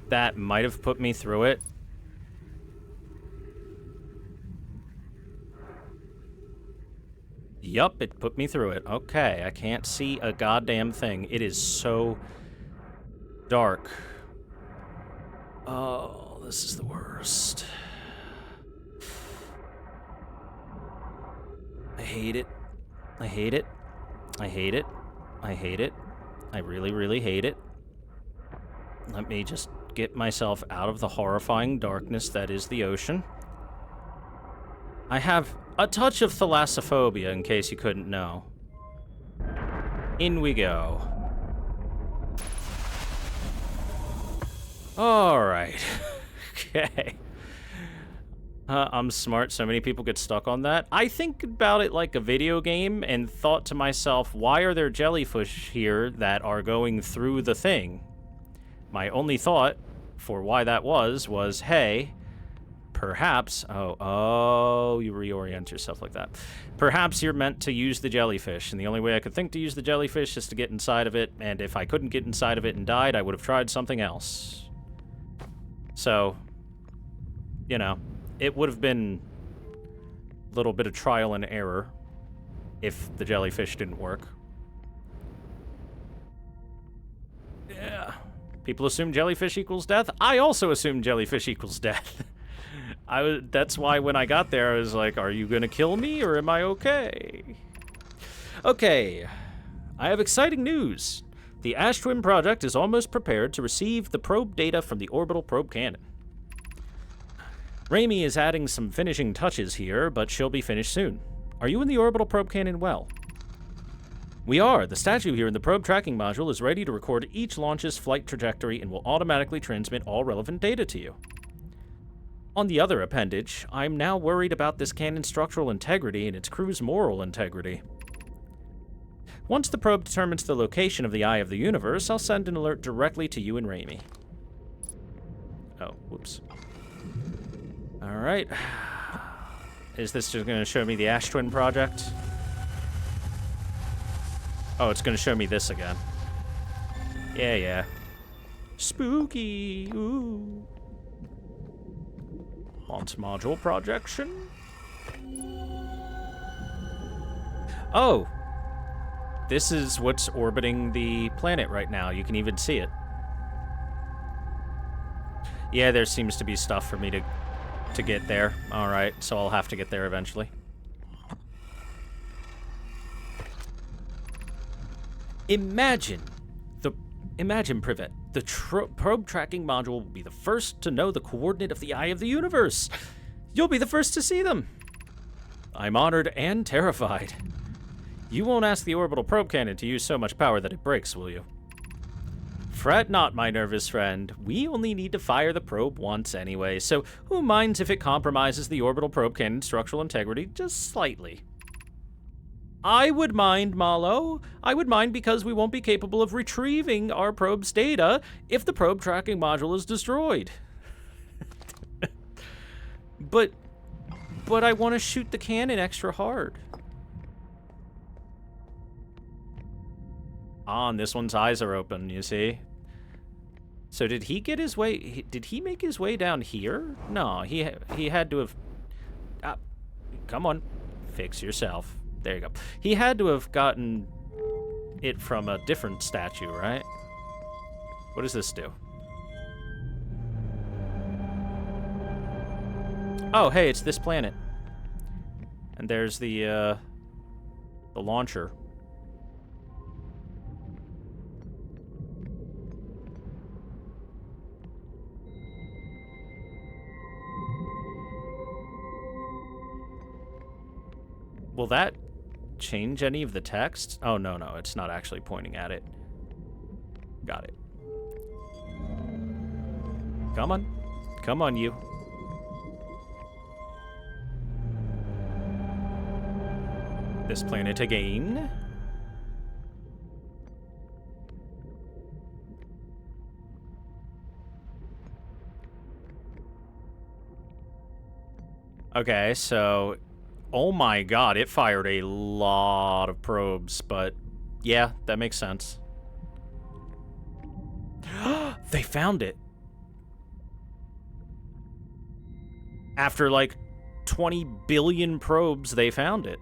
That might have put me through it. Yup, it put me through it. Okay, I can't see a goddamn thing. It is so dark. Oh, this is the worst. I hate it. I hate it. I hate it. I hate it. I really, really hate it. Let me just get myself out of the horrifying darkness that is the ocean. I have a touch of thalassophobia, in case you couldn't know. In we go. Alright. Okay. I'm smart. So many people get stuck on that. I think about it like a video game and thought to myself, why are there jellyfish here that are going through the thing? My only thought for why that was, hey, perhaps... Oh, you reorient yourself like that. Perhaps you're meant to use the jellyfish, and the only way I could think to use the jellyfish is to get inside of it, and if I couldn't get inside of it and died, I would have tried something else. So, you know, it would have been a little bit of trial and error if the jellyfish didn't work. Yeah. People assume jellyfish equals death. I also assume jellyfish equals death. That's why when I got there, I was like, are you gonna kill me or am I okay? Okay. I have exciting news. The Ash Twin project is almost prepared to receive the probe data from the orbital probe cannon. Raimi is adding some finishing touches here, but she'll be finished soon. Are you in the orbital probe cannon well? We are. The statue here in the probe tracking module is ready to record each launch's flight trajectory and will automatically transmit all relevant data to you. On the other appendage, I'm now worried about this cannon's structural integrity and its crew's moral integrity. Once the probe determines the location of the Eye of the Universe, I'll send an alert directly to you and Raimi. Oh, whoops. Alright. Is this just going to show me the Ash Twin project? Oh, it's going to show me this again. Yeah, yeah. Spooky. Ooh. Launch module projection. Oh! This is what's orbiting the planet right now. You can even see it. Yeah, there seems to be stuff for me to get there. Alright, so I'll have to get there eventually. Imagine, Privet, the probe tracking module will be the first to know the coordinate of the eye of the universe. You'll be the first to see them. I'm honored and terrified. You won't ask the orbital probe cannon to use so much power that it breaks, will you? Fret not, my nervous friend. We only need to fire the probe once anyway, so who minds if it compromises the orbital probe cannon's structural integrity just slightly? I would mind, Malo. I would mind because we won't be capable of retrieving our probe's data if the probe tracking module is destroyed. But I want to shoot the cannon extra hard. Ah, and this one's eyes are open, you see? So did he get his way... Did he make his way down here? No, he had to have... come on. Fix yourself. There you go. He had to have gotten it from a different statue, right? What does this do? Oh, hey, it's this planet. And there's the launcher. Will that change any of the text? Oh, no, it's not actually pointing at it. Got it. Come on. Come on, you. This planet again. Okay, so... Oh my god, it fired a lot of probes, but yeah, that makes sense. They found it. After like 20 billion probes, they found it.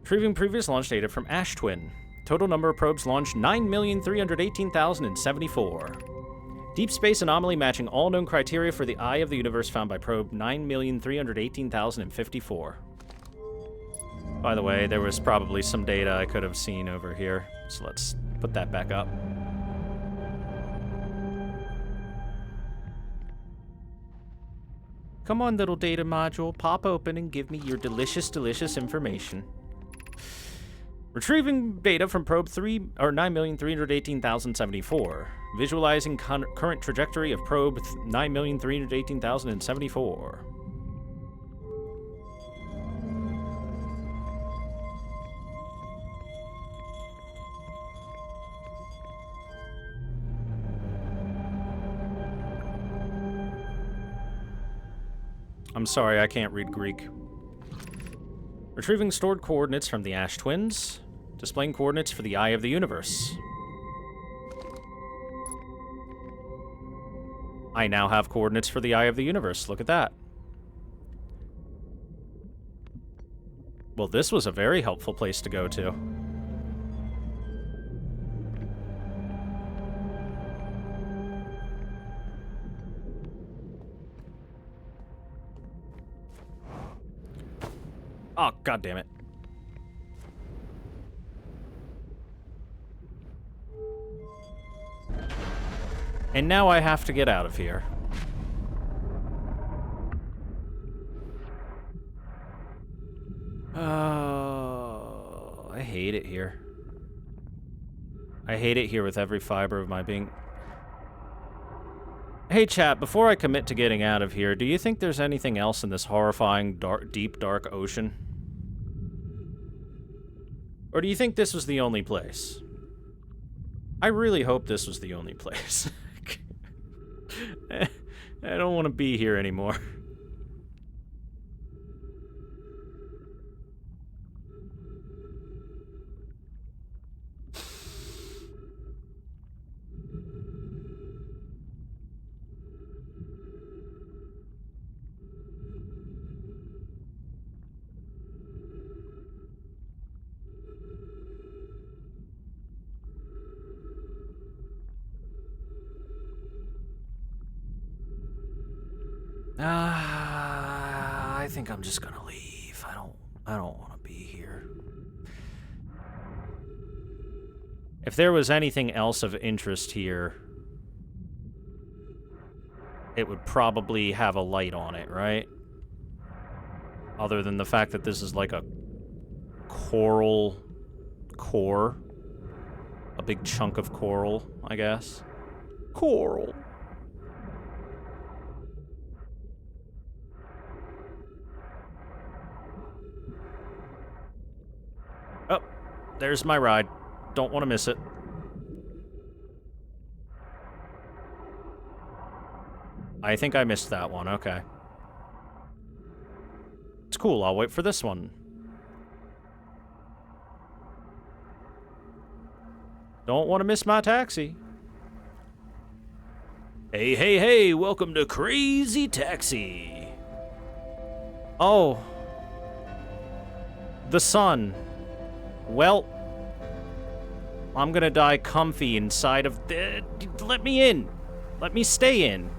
Retrieving previous launch data from Ash Twin. Total number of probes launched 9,318,074. Deep space anomaly matching all known criteria for the eye of the universe found by probe 9,318,054. By the way, there was probably some data I could have seen over here, so let's put that back up. Come on, little data module, pop open and give me your delicious, delicious information. Retrieving data from probe 9,318,074. Visualizing current trajectory of probe 9,318,074. I'm sorry, I can't read Greek. Retrieving stored coordinates from the Ash Twins. Displaying coordinates for the Eye of the Universe. I now have coordinates for the Eye of the Universe. Look at that. Well, this was a very helpful place to go to. Oh, God damn it. And now I have to get out of here. Oh, I hate it here. I hate it here with every fiber of my being. Hey, chat, before I commit to getting out of here, do you think there's anything else in this horrifying, deep, dark ocean? Or do you think this was the only place? I really hope this was the only place. I don't want to be here anymore. I think I'm just gonna leave. I don't want to be here. If there was anything else of interest here, it would probably have a light on it, right? Other than the fact that this is like a coral core. A big chunk of coral, I guess. Coral. Oh, there's my ride. Don't want to miss it. I think I missed that one, okay. It's cool, I'll wait for this one. Don't want to miss my taxi. Hey, hey, hey, welcome to Crazy Taxi. Oh. The sun. Well, I'm gonna die comfy inside of the... Let me in. Let me stay in.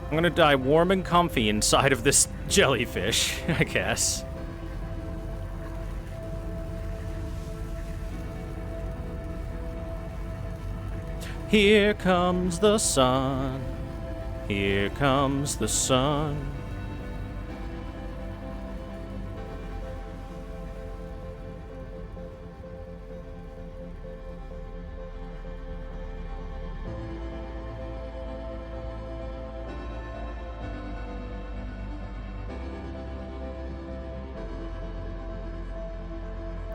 I'm gonna die warm and comfy inside of this jellyfish, I guess. Here comes the sun. Here comes the sun.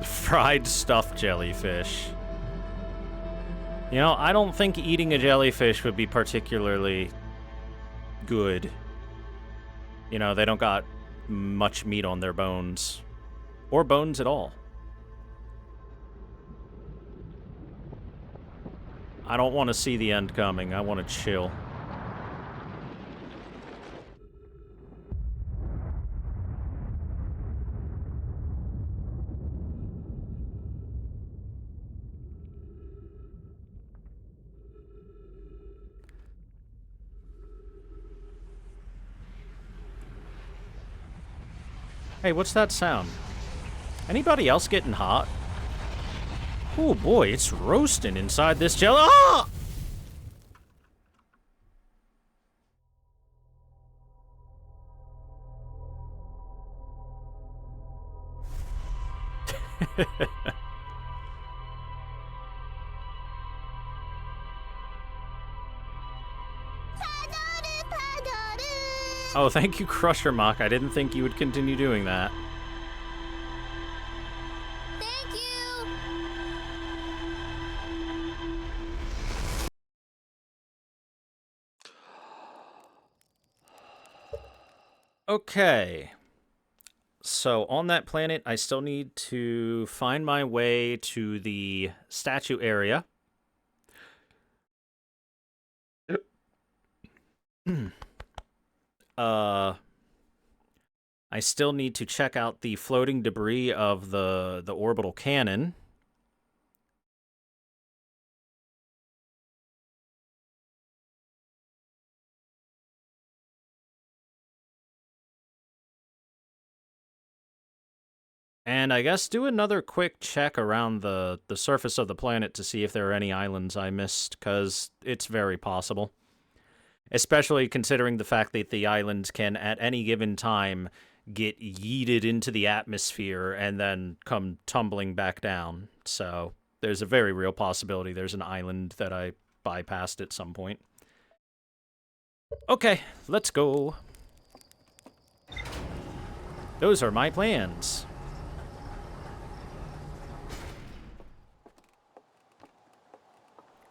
Fried stuffed jellyfish. You know, I don't think eating a jellyfish would be particularly good. You know, they don't got much meat on their bones. Or bones at all. I don't want to see the end coming. I want to chill. Hey, what's that sound? Anybody else getting hot? Oh boy, it's roasting inside this jelly. Ah! Oh, thank you, Crusher Mock. I didn't think you would continue doing that. Thank you. Okay. So, on that planet, I still need to find my way to the statue area. I still need to check out the floating debris of the orbital cannon. And I guess do another quick check around the surface of the planet to see if there are any islands I missed, because it's very possible. Especially considering the fact that the islands can, at any given time, get yeeted into the atmosphere and then come tumbling back down. So there's a very real possibility there's an island that I bypassed at some point. Okay, let's go. Those are my plans.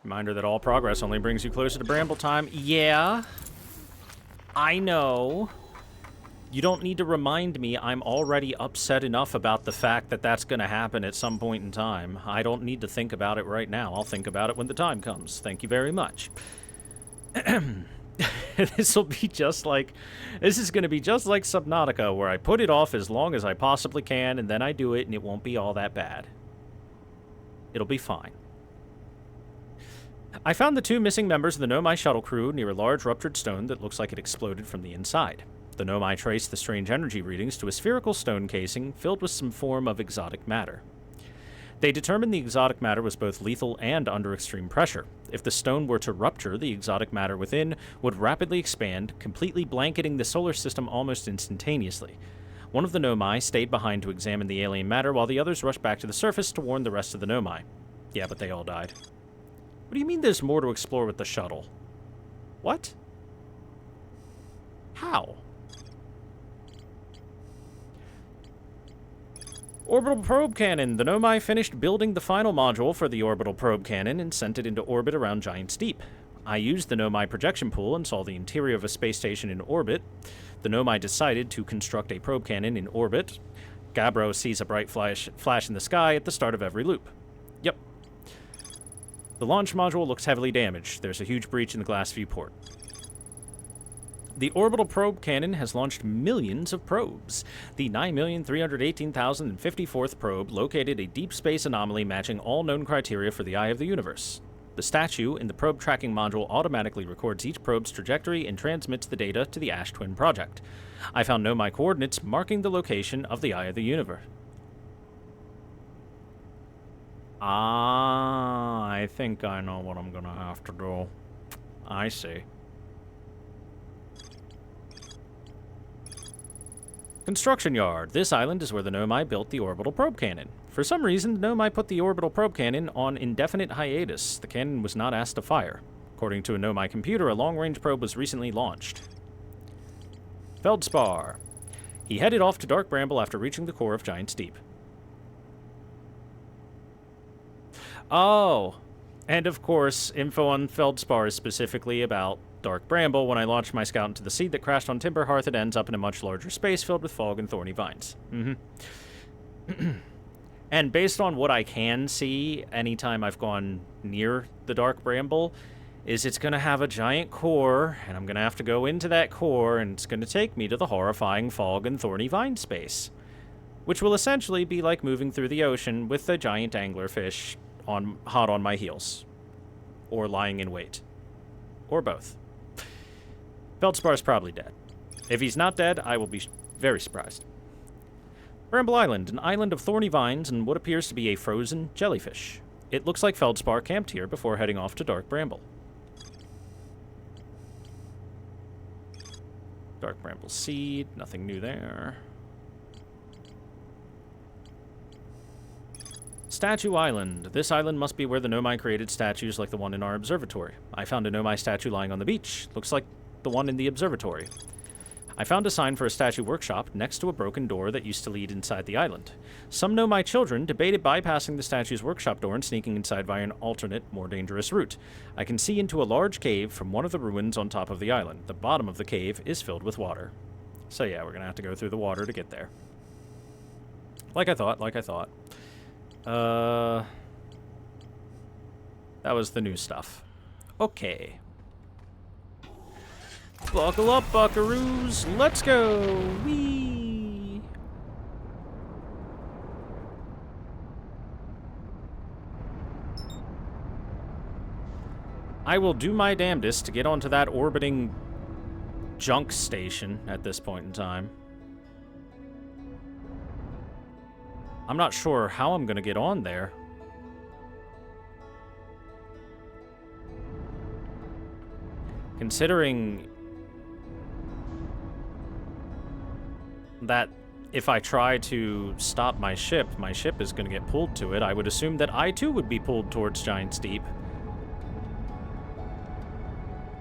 Reminder that all progress only brings you closer to Bramble time. Yeah, I know. You don't need to remind me. I'm already upset enough about the fact that that's going to happen at some point in time. I don't need to think about it right now. I'll think about it when the time comes. Thank you very much. This will be just like... This is going to be just like Subnautica, where I put it off as long as I possibly can, and then I do it, and it won't be all that bad. It'll be fine. I found the 2 missing members of the Nomai shuttle crew near a large ruptured stone that looks like it exploded from the inside. The Nomai traced the strange energy readings to a spherical stone casing filled with some form of exotic matter. They determined the exotic matter was both lethal and under extreme pressure. If the stone were to rupture, the exotic matter within would rapidly expand, completely blanketing the solar system almost instantaneously. One of the Nomai stayed behind to examine the alien matter, while the others rushed back to the surface to warn the rest of the Nomai. Yeah, but they all died. What do you mean there's more to explore with the shuttle? What? How? Orbital probe cannon. The Nomai finished building the final module for the orbital probe cannon and sent it into orbit around Giant's Deep. I used the Nomai projection pool and saw the interior of a space station in orbit. The Nomai decided to construct a probe cannon in orbit. Gabbro sees a bright flash in the sky at the start of every loop. Yep. The launch module looks heavily damaged. There's a huge breach in the glass viewport. The orbital probe cannon has launched millions of probes. The 9,318,054th probe located a deep space anomaly matching all known criteria for the Eye of the Universe. The statue in the probe tracking module automatically records each probe's trajectory and transmits the data to the Ash Twin project. I found Nomai coordinates marking the location of the Eye of the Universe. Ah, I think I know what I'm gonna have to do. I see. Construction yard. This island is where the Nomai built the orbital probe cannon. For some reason, the Nomai put the orbital probe cannon on indefinite hiatus. The cannon was not asked to fire. According to a Nomai computer, a long-range probe was recently launched. Feldspar. He headed off to Dark Bramble after reaching the core of Giant's Deep. Oh, and of course, info on Feldspar is specifically about Dark Bramble. When I launched my scout into the seed that crashed on Timberhearth, it ends up in a much larger space filled with fog and thorny vines. And based on what I can see, anytime I've gone near the Dark Bramble, is it's going to have a giant core, and I'm going to have to go into that core, and it's going to take me to the horrifying fog and thorny vine space, which will essentially be like moving through the ocean with a giant anglerfish hot on my heels, or lying in wait, or both. Feldspar's probably dead. If he's not dead, I will be very surprised. Bramble Island, an island of thorny vines and what appears to be a frozen jellyfish. It looks like Feldspar camped here before heading off to Dark Bramble. Dark Bramble seed, nothing new there. Statue Island. This island must be where the Nomai created statues like the one in our observatory. I found a Nomai statue lying on the beach. Looks like the one in the observatory. I found a sign for a statue workshop next to a broken door that used to lead inside the island. Some Nomai children debated bypassing the statue's workshop door and sneaking inside via an alternate, more dangerous route. I can see into a large cave from one of the ruins on top of the island. The bottom of the cave is filled with water. So yeah, we're gonna have to go through the water to get there. Like I thought. That was the new stuff. Okay. Buckle up, buckaroos. Let's go. Whee! I will do my damnedest to get onto that orbiting junk station at this point in time. I'm not sure how I'm going to get on there. Considering that if I try to stop my ship is going to get pulled to it, I would assume that I too would be pulled towards Giant's Deep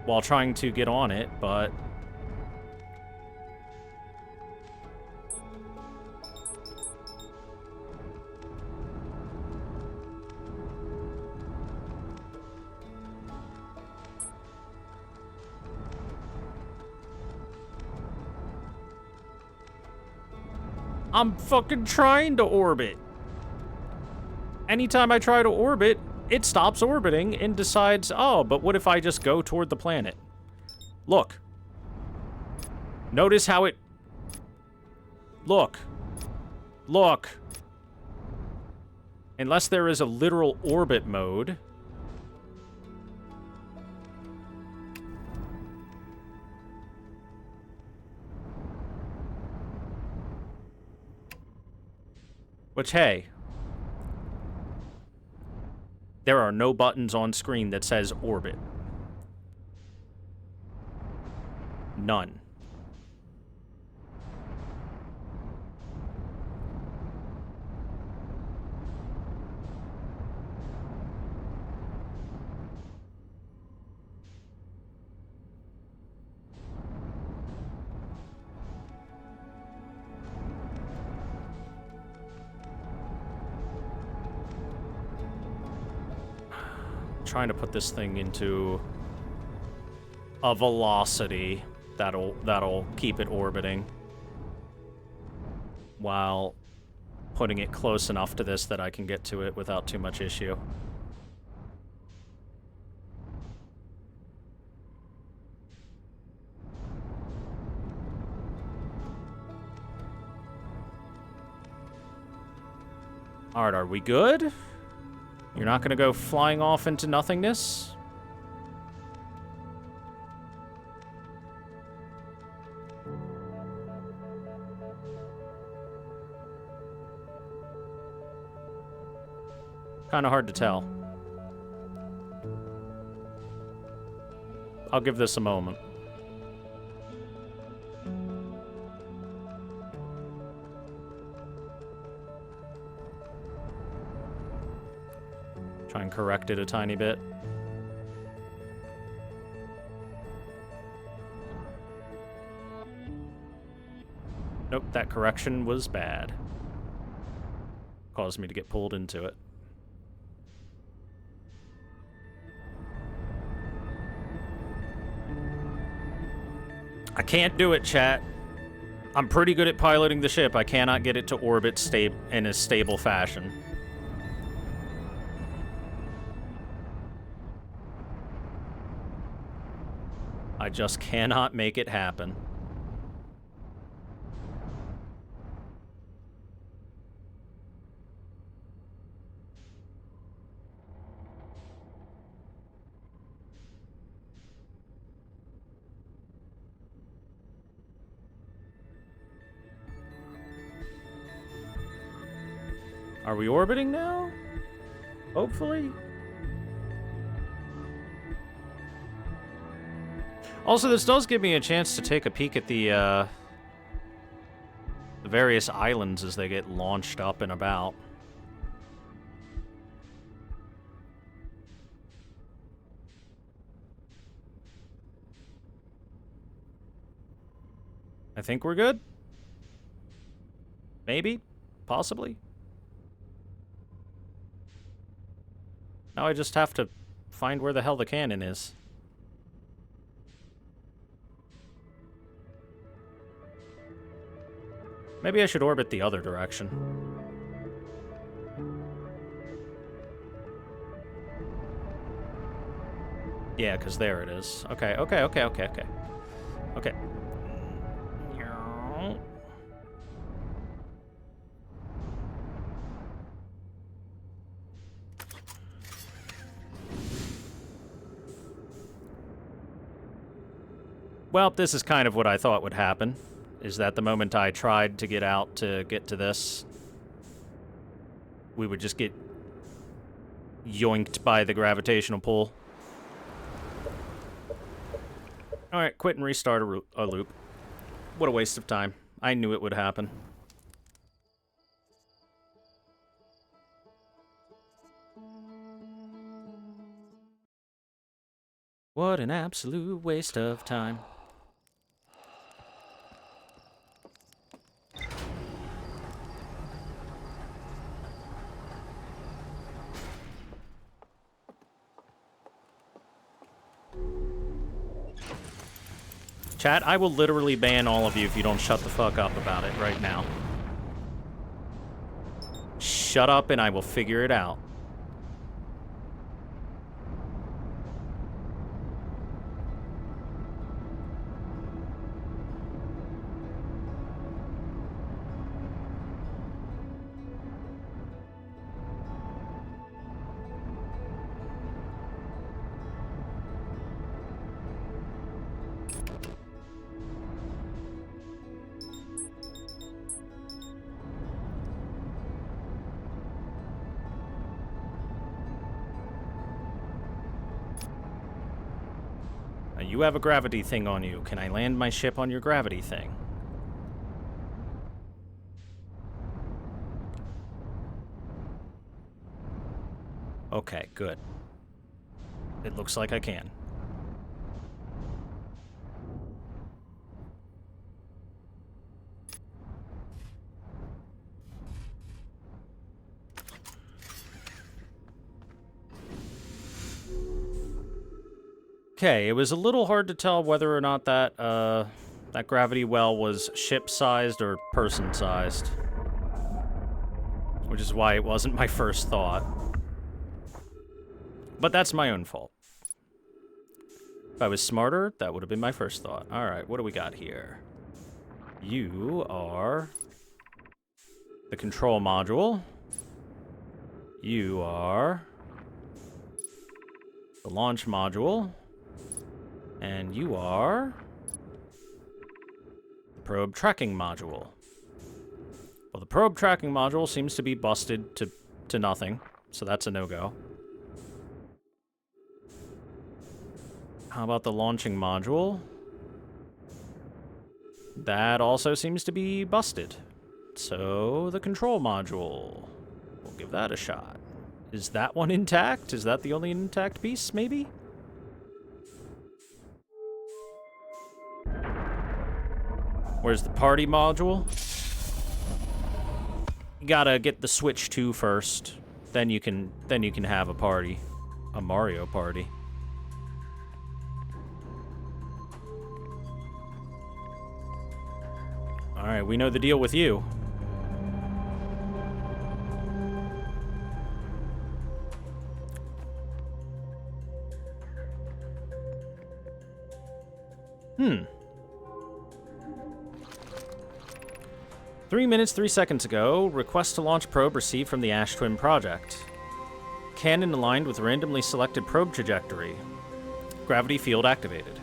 while trying to get on it, but I'm fucking trying to orbit. Anytime I try to orbit, it stops orbiting and decides, oh, but what if I just go toward the planet? Look. Notice how it... Look. Look. Unless there is a literal orbit mode... Which, hey... There are no buttons on screen that says orbit. None. Trying to put this thing into a velocity that'll keep it orbiting while putting it close enough to this that I can get to it without too much issue. Alright, are we good? You're not gonna go flying off into nothingness? Kinda hard to tell. I'll give this a moment. Try and correct it a tiny bit. Nope, that correction was bad. Caused me to get pulled into it. I can't do it, chat. I'm pretty good at piloting the ship. I cannot get it to orbit in a stable fashion. I just cannot make it happen. Are we orbiting now? Hopefully. Also, this does give me a chance to take a peek at the various islands as they get launched up and about. I think we're good. Maybe. Possibly. Now I just have to find where the hell the cannon is. Maybe I should orbit the other direction. Yeah, because there it is. Okay. Okay. Well, this is kind of what I thought would happen. Is that the moment I tried to get out to get to this, we would just get yoinked by the gravitational pull. Alright, quit and restart a loop. What a waste of time. I knew it would happen. What an absolute waste of time. Chat, I will literally ban all of you if you don't shut the fuck up about it right now. shut up and I will figure it out. You have a gravity thing on you. Can I land my ship on your gravity thing? Okay, good. It looks like I can. Okay, it was a little hard to tell whether or not that, that gravity well was ship-sized or person-sized. Which is why it wasn't my first thought. But that's my own fault. If I was smarter, that would have been my first thought. Alright, what do we got here? You are the control module. You are the launch module. And you are the probe tracking module. Well, the probe tracking module seems to be busted to nothing, so that's a no-go. How about the launching module? That also seems to be busted. So, the control module. We'll give that a shot. Is that one intact? Is that the only intact piece, maybe? Where's the party module? You gotta get the Switch 2 first. Then you can have a party. A Mario party. Alright, we know the deal with you. Hmm. 3 minutes, 3 seconds ago, request to launch probe received from the Ash Twin project. Cannon aligned with randomly selected probe trajectory. Gravity field activated.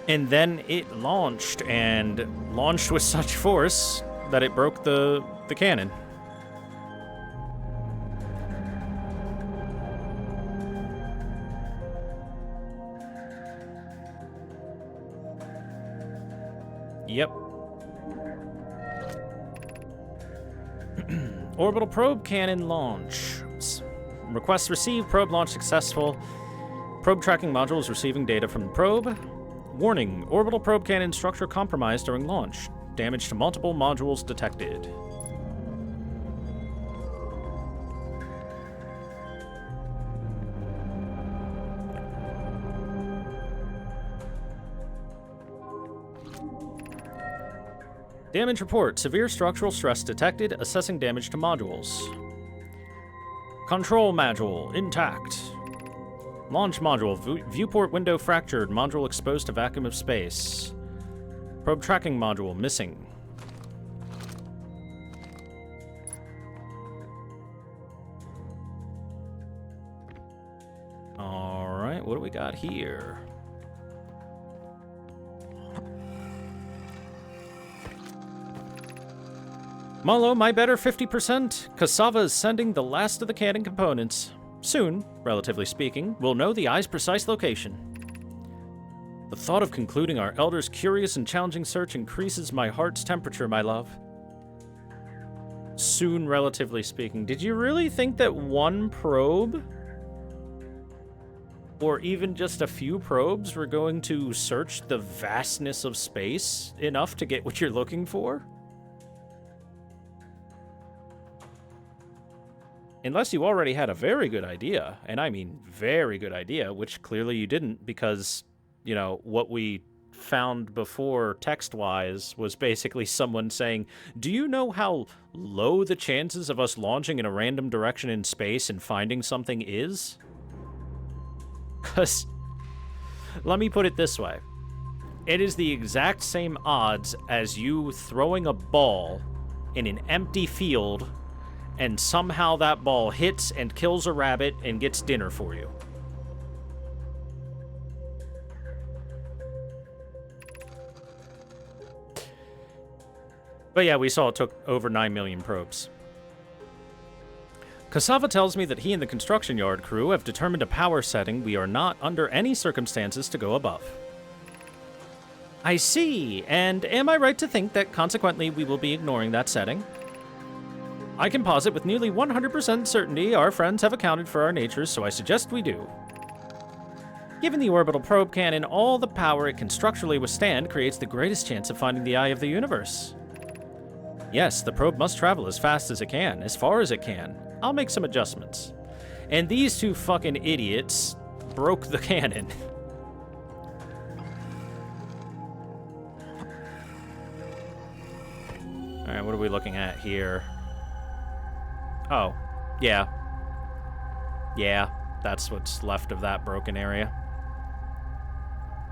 And then it launched, and launched with such force that it broke the cannon. Yep. Orbital probe cannon launch. Request received, probe launch successful. Probe tracking module is receiving data from the probe. Warning, orbital probe cannon structure compromised during launch. Damage to multiple modules detected. Damage report. Severe structural stress detected. Assessing damage to modules. Control module. Intact. Launch module. Viewport window fractured. Module exposed to vacuum of space. Probe tracking module. Missing. Alright, what do we got here? Malo, my better 50%. Cassava is sending the last of the cannon components. Soon, relatively speaking, we'll know the eye's precise location. The thought of concluding our elder's curious and challenging search increases my heart's temperature, my love. Soon, relatively speaking. Did you really think that one probe, or even just a few probes, were going to search the vastness of space enough to get what you're looking for? Unless you already had a very good idea, and I mean very good idea, which clearly you didn't because, you know, what we found before text-wise was basically someone saying, do you know how low the chances of us launching in a random direction in space and finding something is? Because, let me put it this way. It is the exact same odds as you throwing a ball in an empty field and somehow that ball hits and kills a rabbit and gets dinner for you. But yeah, we saw it took over 9 million probes. Cassava tells me that he and the construction yard crew have determined a power setting we are not under any circumstances to go above. I see, and am I right to think that consequently we will be ignoring that setting? I can posit with nearly 100% certainty our friends have accounted for our natures, so I suggest we do. Given the orbital probe cannon, all the power it can structurally withstand creates the greatest chance of finding the eye of the universe. Yes, the probe must travel as fast as it can, as far as it can. I'll make some adjustments. And these two fucking idiots broke the cannon. Alright, what are we looking at here? Oh, yeah. Yeah, that's what's left of that broken area.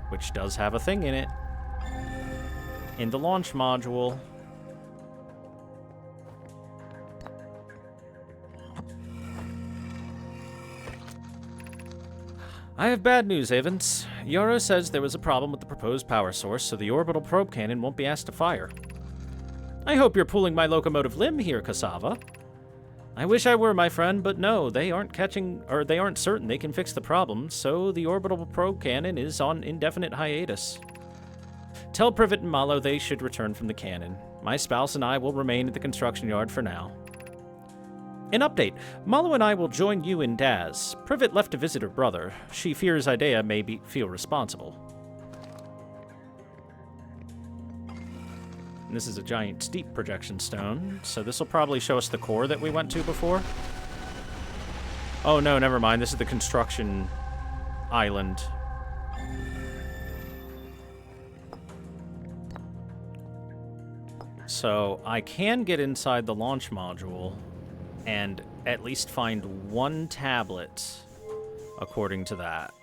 Which does have a thing in it. In the launch module. I have bad news, Evans. Yoro says there was a problem with the proposed power source, so the orbital probe cannon won't be asked to fire. I hope you're pulling my locomotive limb here, Cassava. I wish I were, my friend, but no, they aren't certain they can fix the problem, so the orbital probe cannon is on indefinite hiatus. Tell Privet and Malo they should return from the cannon. My spouse and I will remain at the construction yard for now. An update. Malo and I will join you in Daz. Privet left to visit her brother. She fears Idea may feel responsible. And this is a giant steep projection stone, so this will probably show us the core that we went to before. Oh no, never mind. This is the construction island. So I can get inside the launch module and at least find one tablet, according to that.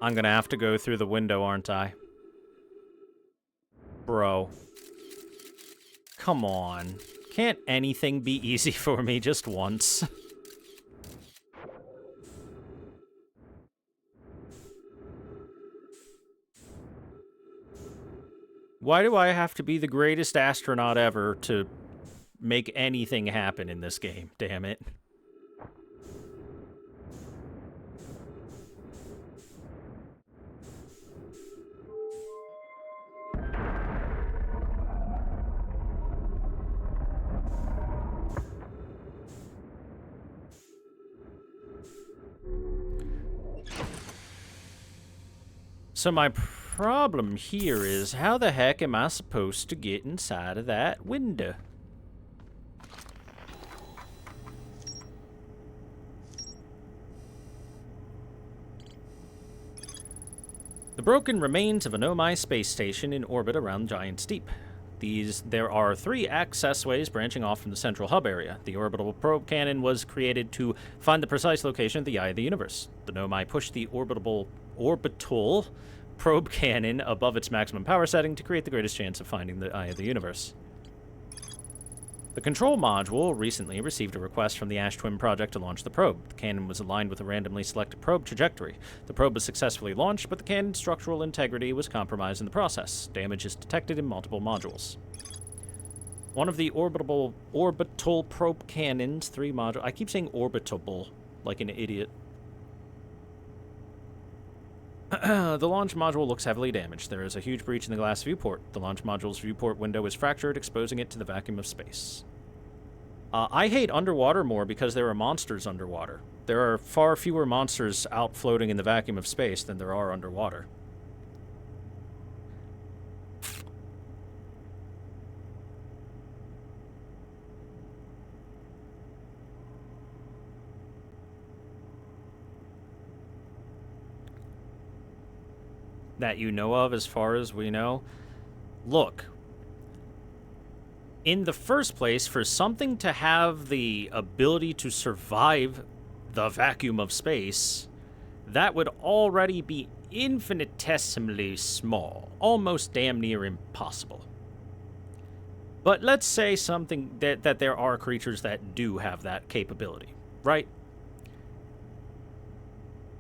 I'm gonna have to go through the window, aren't I? Bro. Come on. Can't anything be easy for me just once? Why do I have to be the greatest astronaut ever to make anything happen in this game? Damn it. So my problem here is, how the heck am I supposed to get inside of that window? The broken remains of a Nomai space station in orbit around Giant Steep. There are 3 accessways branching off from the central hub area. The orbital probe cannon was created to find the precise location of the eye of the universe. The Nomai pushed the orbital probe cannon above its maximum power setting to create the greatest chance of finding the eye of the universe. The control module recently received a request from the Ash Twin project to launch the probe. The cannon was aligned with a randomly selected probe trajectory. The probe was successfully launched, but the cannon's structural integrity was compromised in the process. Damage is detected in multiple modules. One of the orbital probe cannon's 3 modules... I keep saying orbitable, like an idiot. The launch module looks heavily damaged. There is a huge breach in the glass viewport. The launch module's viewport window is fractured, exposing it to the vacuum of space. I hate underwater more because there are monsters underwater. There are far fewer monsters out floating in the vacuum of space than there are underwater. That you know of, as far as we know. Look, in the first place, for something to have the ability to survive the vacuum of space, that would already be infinitesimally small, almost damn near impossible. But let's say something that there are creatures that do have that capability, right?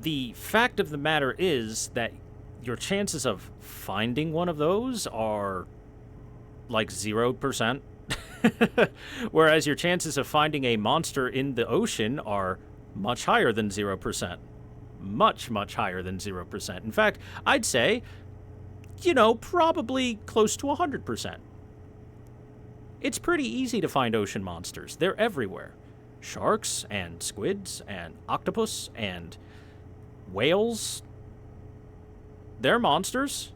The fact of the matter is that your chances of finding one of those are like 0%. Whereas your chances of finding a monster in the ocean are much higher than 0%. Much, much higher than 0%. In fact, I'd say, you know, probably close to 100%. It's pretty easy to find ocean monsters. They're everywhere. Sharks and squids and octopus and whales. They're monsters.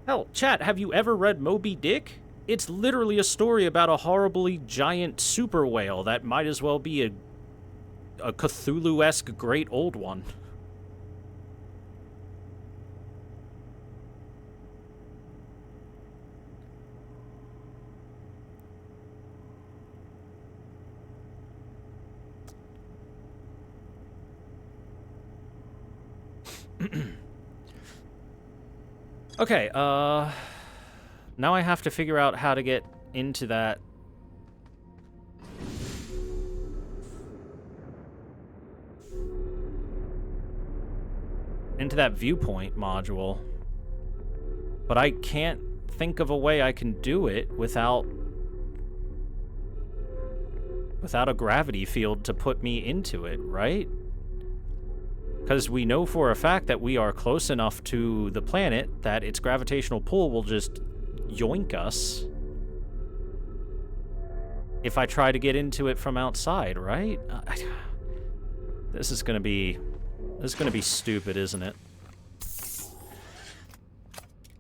Hell, chat, have you ever read Moby Dick? It's literally a story about a horribly giant super whale that might as well be a Cthulhu-esque great old one. Okay, now I have to figure out how to get into that. Into that viewpoint module. But I can't think of a way I can do it without a gravity field to put me into it, right? Because we know for a fact that we are close enough to the planet that its gravitational pull will just yoink us if I try to get into it from outside, right? This is gonna be stupid, isn't it?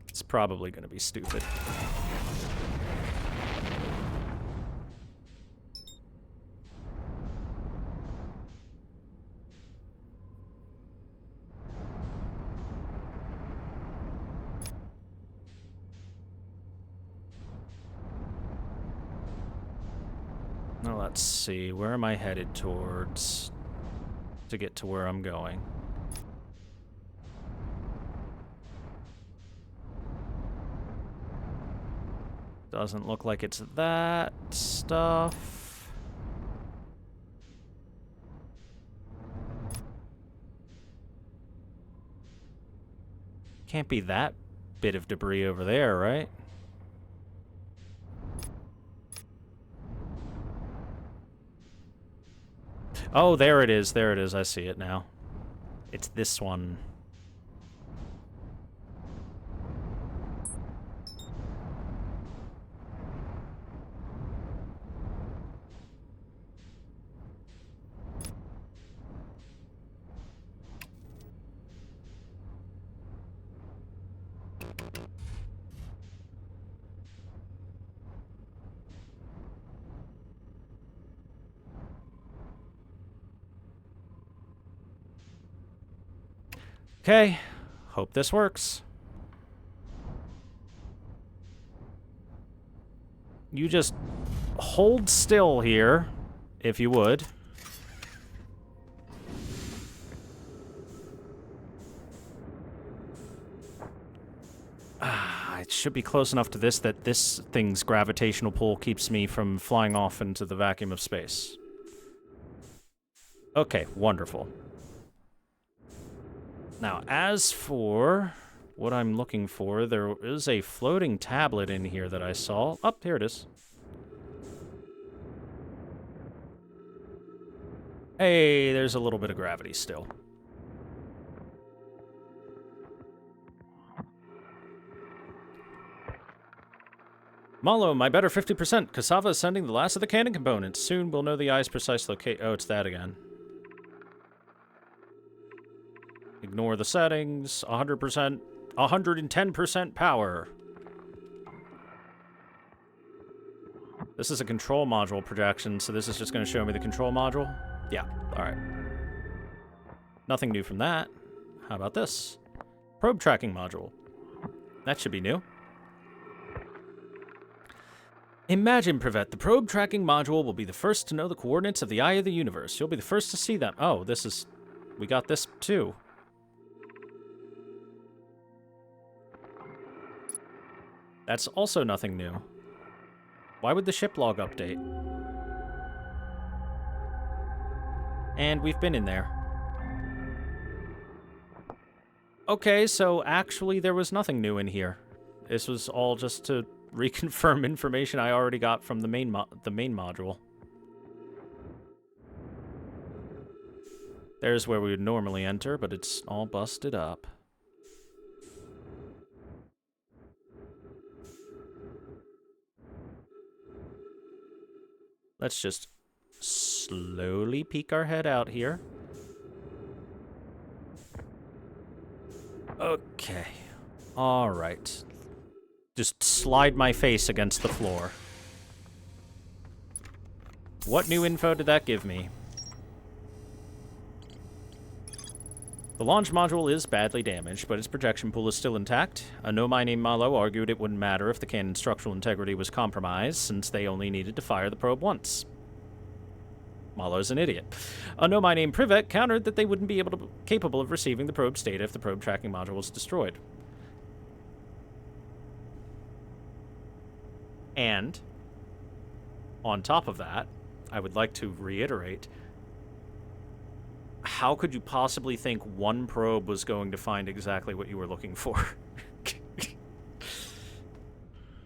It's probably gonna be stupid. Now let's see, where am I headed towards to get to where I'm going? Doesn't look like it's that stuff. Can't be that bit of debris over there, right? Oh, there it is. There it is. I see it now. It's this one. Okay, hope this works. You just hold still here, if you would. It should be close enough to this that this thing's gravitational pull keeps me from flying off into the vacuum of space. Okay, wonderful. Now, as for what I'm looking for, there is a floating tablet in here that I saw. Oh, here it is. Hey, there's a little bit of gravity still. Malo, my better 50%. Cassava is sending the last of the cannon components. Soon we'll know the eye's precise location. Oh, it's that again. Ignore the settings. 100%. 110% power. This is a control module projection, so this is just going to show me the control module? Yeah, alright. Nothing new from that. How about this? Probe tracking module. That should be new. Imagine, Privet, the probe tracking module will be the first to know the coordinates of the eye of the universe. You'll be the first to see them. Oh, this is... We got this, too. That's also nothing new. Why would the ship log update? And we've been in there. Okay, so actually there was nothing new in here. This was all just to reconfirm information I already got from the main module. There's where we would normally enter, but it's all busted up. Let's just slowly peek our head out here. Okay. All right. Just slide my face against the floor. What new info did that give me? The launch module is badly damaged, but its projection pool is still intact. A Nomai named Malo argued it wouldn't matter if the cannon's structural integrity was compromised, since they only needed to fire the probe once. Malo's an idiot. A Nomai named Privet countered that they wouldn't be capable of receiving the probe's data if the probe tracking module was destroyed. And, on top of that, I would like to reiterate, how could you possibly think one probe was going to find exactly what you were looking for?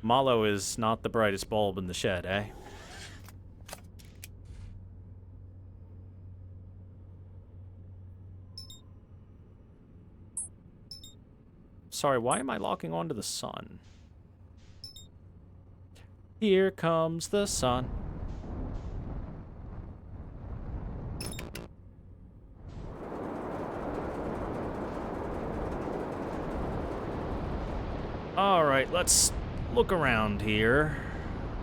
Malo is not the brightest bulb in the shed, eh? Sorry, why am I locking onto the sun? Here comes the sun. Alright, let's look around here.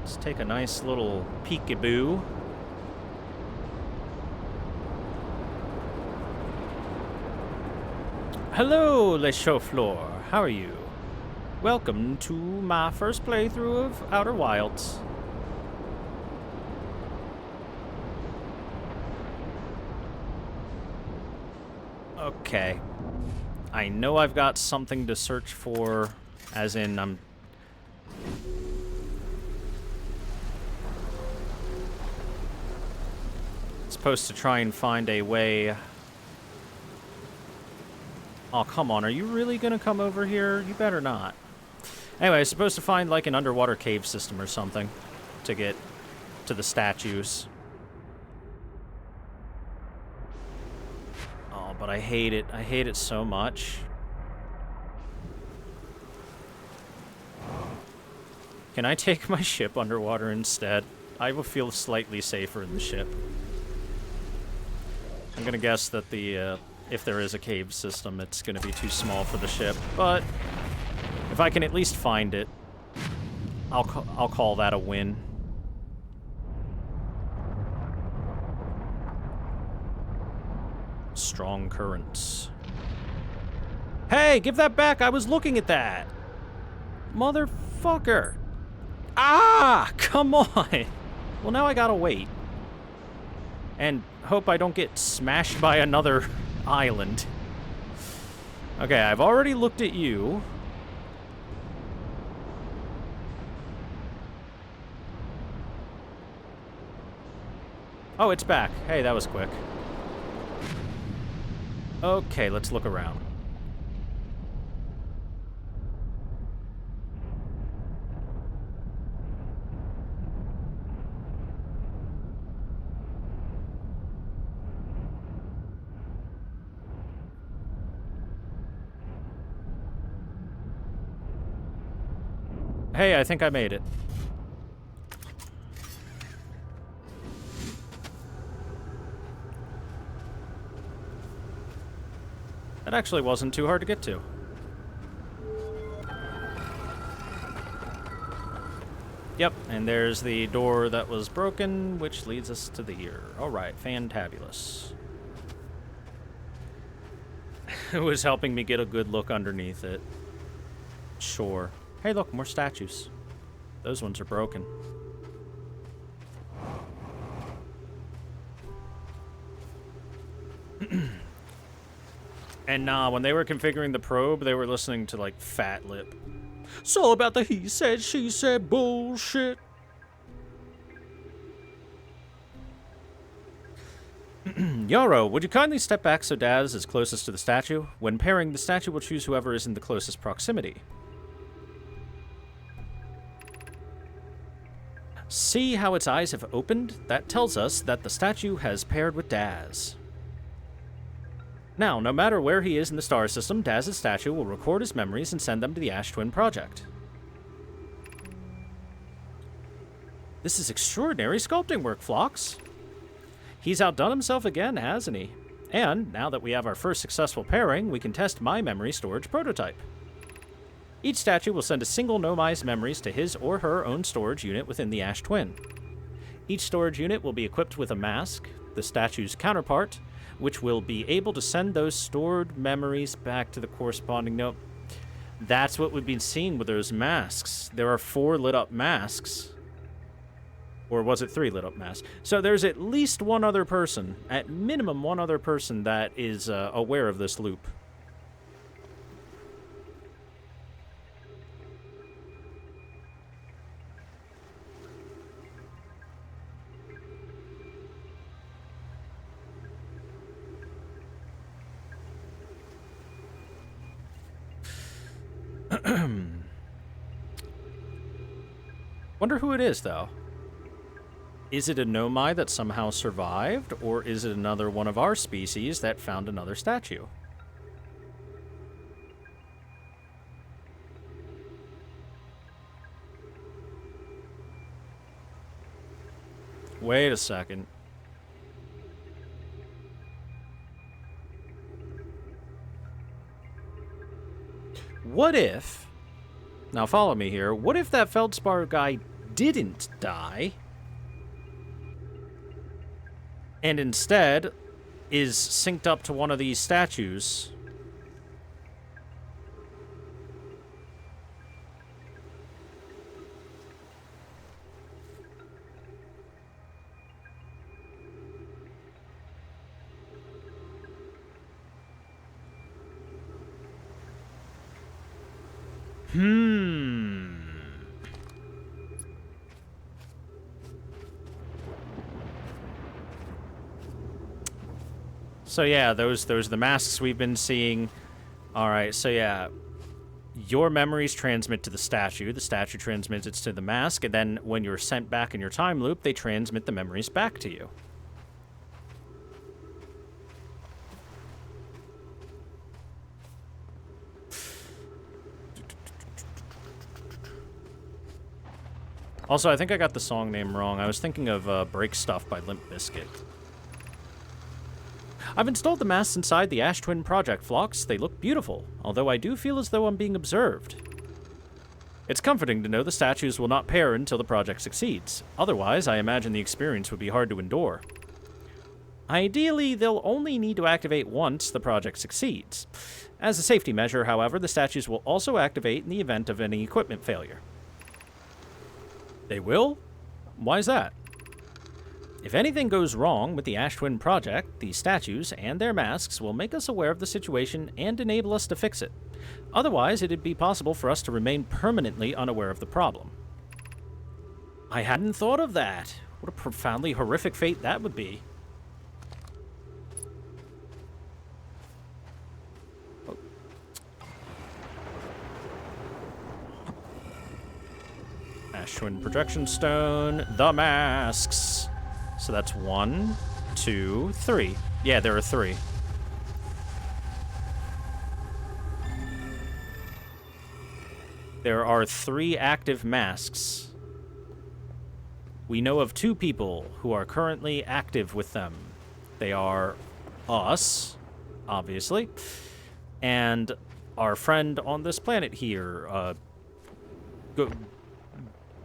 Let's take a nice little peekaboo. Hello, Le Chauffleur. How are you? Welcome to my first playthrough of Outer Wilds. Okay. I know I've got something to search for, as in I'm... supposed to try and find a way... Oh, come on, are you really gonna come over here? You better not. Anyway, I'm supposed to find, like, an underwater cave system or something to get to the statues. Oh, but I hate it. I hate it so much. Can I take my ship underwater instead? I will feel slightly safer in the ship. I'm gonna guess that the, if there is a cave system, it's gonna be too small for the ship, but if I can at least find it, I'll call that a win. Strong currents. Hey, give that back! I was looking at that! Motherfucker! Ah! Come on! Well, now I gotta wait. And hope I don't get smashed by another island. Okay, I've already looked at you. Oh, it's back. Hey, that was quick. Okay, let's look around. Hey, I think I made it. That actually wasn't too hard to get to. Yep, and there's the door that was broken, which leads us to the here. Alright, fantabulous. It was helping me get a good look underneath it. Sure. Hey, look, more statues. Those ones are broken. And when they were configuring the probe, they were listening to, like, Fat Lip. It's all about the he said, she said bullshit. Yaro, would you kindly step back so Daz is closest to the statue? When pairing, the statue will choose whoever is in the closest proximity. See how its eyes have opened? That tells us that the statue has paired with Daz. Now, no matter where he is in the star system, Daz's statue will record his memories and send them to the Ash Twin Project. This is extraordinary sculpting work, Phlox. He's outdone himself again, hasn't he? And, now that we have our first successful pairing, we can test my memory storage prototype. Each statue will send a single Nomai's memories to his or her own storage unit within the Ash Twin. Each storage unit will be equipped with a mask, the statue's counterpart, which will be able to send those stored memories back to the corresponding node. That's what we've been seeing with those masks. There are 4 lit-up masks. Or was it 3 lit-up masks? So there's at least one other person, at minimum one other person, that is aware of this loop. Wonder who it is, though. Is it a Nomai that somehow survived, or is it another one of our species that found another statue? Wait a second. What if... Now follow me here. What if that Feldspar guy didn't die, and instead is synced up to one of these statues? So yeah, those are the masks we've been seeing. Alright, so yeah. Your memories transmit to the statue transmits it to the mask, and then when you're sent back in your time loop, they transmit the memories back to you. Also, I think I got the song name wrong. I was thinking of Break Stuff by Limp Bizkit. I've installed the masks inside the Ash Twin Project, Phlox. They look beautiful, although I do feel as though I'm being observed. It's comforting to know the statues will not pair until the project succeeds. Otherwise, I imagine the experience would be hard to endure. Ideally, they'll only need to activate once the project succeeds. As a safety measure, however, the statues will also activate in the event of any equipment failure. They will? Why is that? If anything goes wrong with the Ash Twin Project, these statues and their masks will make us aware of the situation and enable us to fix it. Otherwise, it'd be possible for us to remain permanently unaware of the problem. I hadn't thought of that. What a profoundly horrific fate that would be. Oh. Ash Twin Projection Stone, the masks. So that's 1, 2, 3. Yeah, there are 3. There are 3 active masks. We know of 2 people who are currently active with them. They are us, obviously, and our friend on this planet here.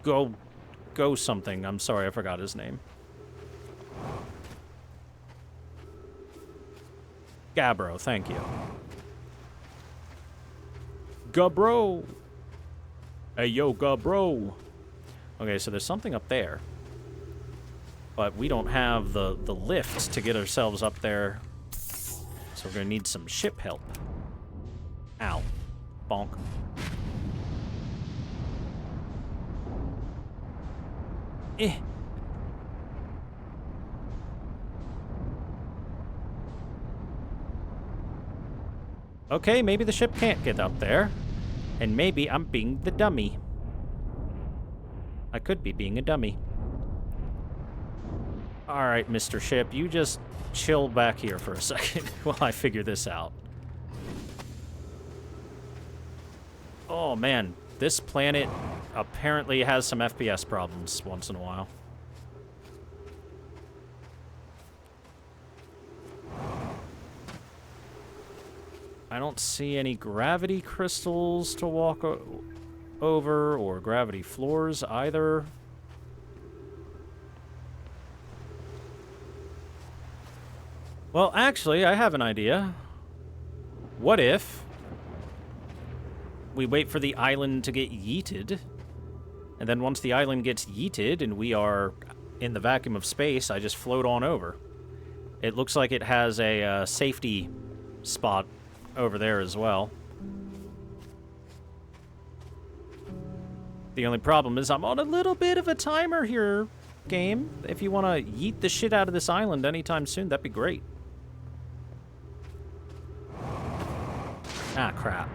Go something. I'm sorry, I forgot his name. Gabbro, thank you. Gabbro! Hey, yo, Gabbro! Okay, so there's something up there. But we don't have the lift to get ourselves up there. So we're gonna need some ship help. Ow. Bonk. Eh. Okay, maybe the ship can't get up there. And maybe I'm being the dummy. I could be being a dummy. Alright, Mr. Ship, you just chill back here for a second while I figure this out. Oh man, this planet apparently has some FPS problems once in a while. I don't see any gravity crystals to walk over, or gravity floors either. Well, actually, I have an idea. What if we wait for the island to get yeeted, and then once the island gets yeeted and we are in the vacuum of space, I just float on over. It looks like it has a safety spot over there as well. The only problem is I'm on a little bit of a timer here, game. If you want to yeet the shit out of this island anytime soon, that'd be great. Ah, crap.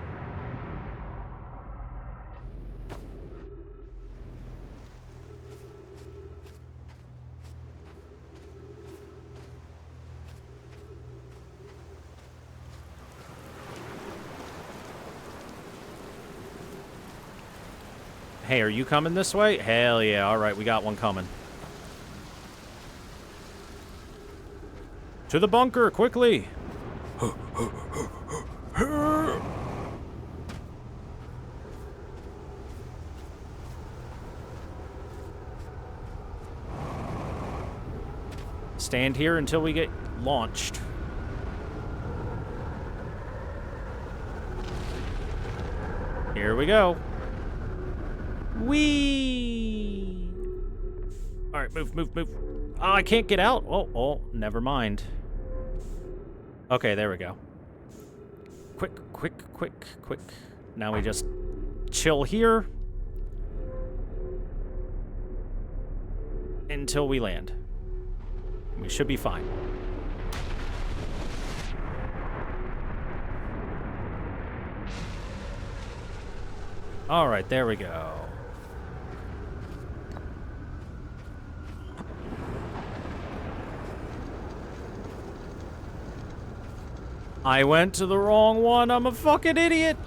Hey, are you coming this way? Hell yeah, alright, we got one coming. To the bunker, quickly! Stand here until we get launched. Here we go. Whee! Alright, move, move, move. Oh, I can't get out. Oh, never mind. Okay, there we go. Quick, quick, quick, quick. Now we just chill here until we land. We should be fine. All right, there we go. I went to the wrong one. I'm a fucking idiot.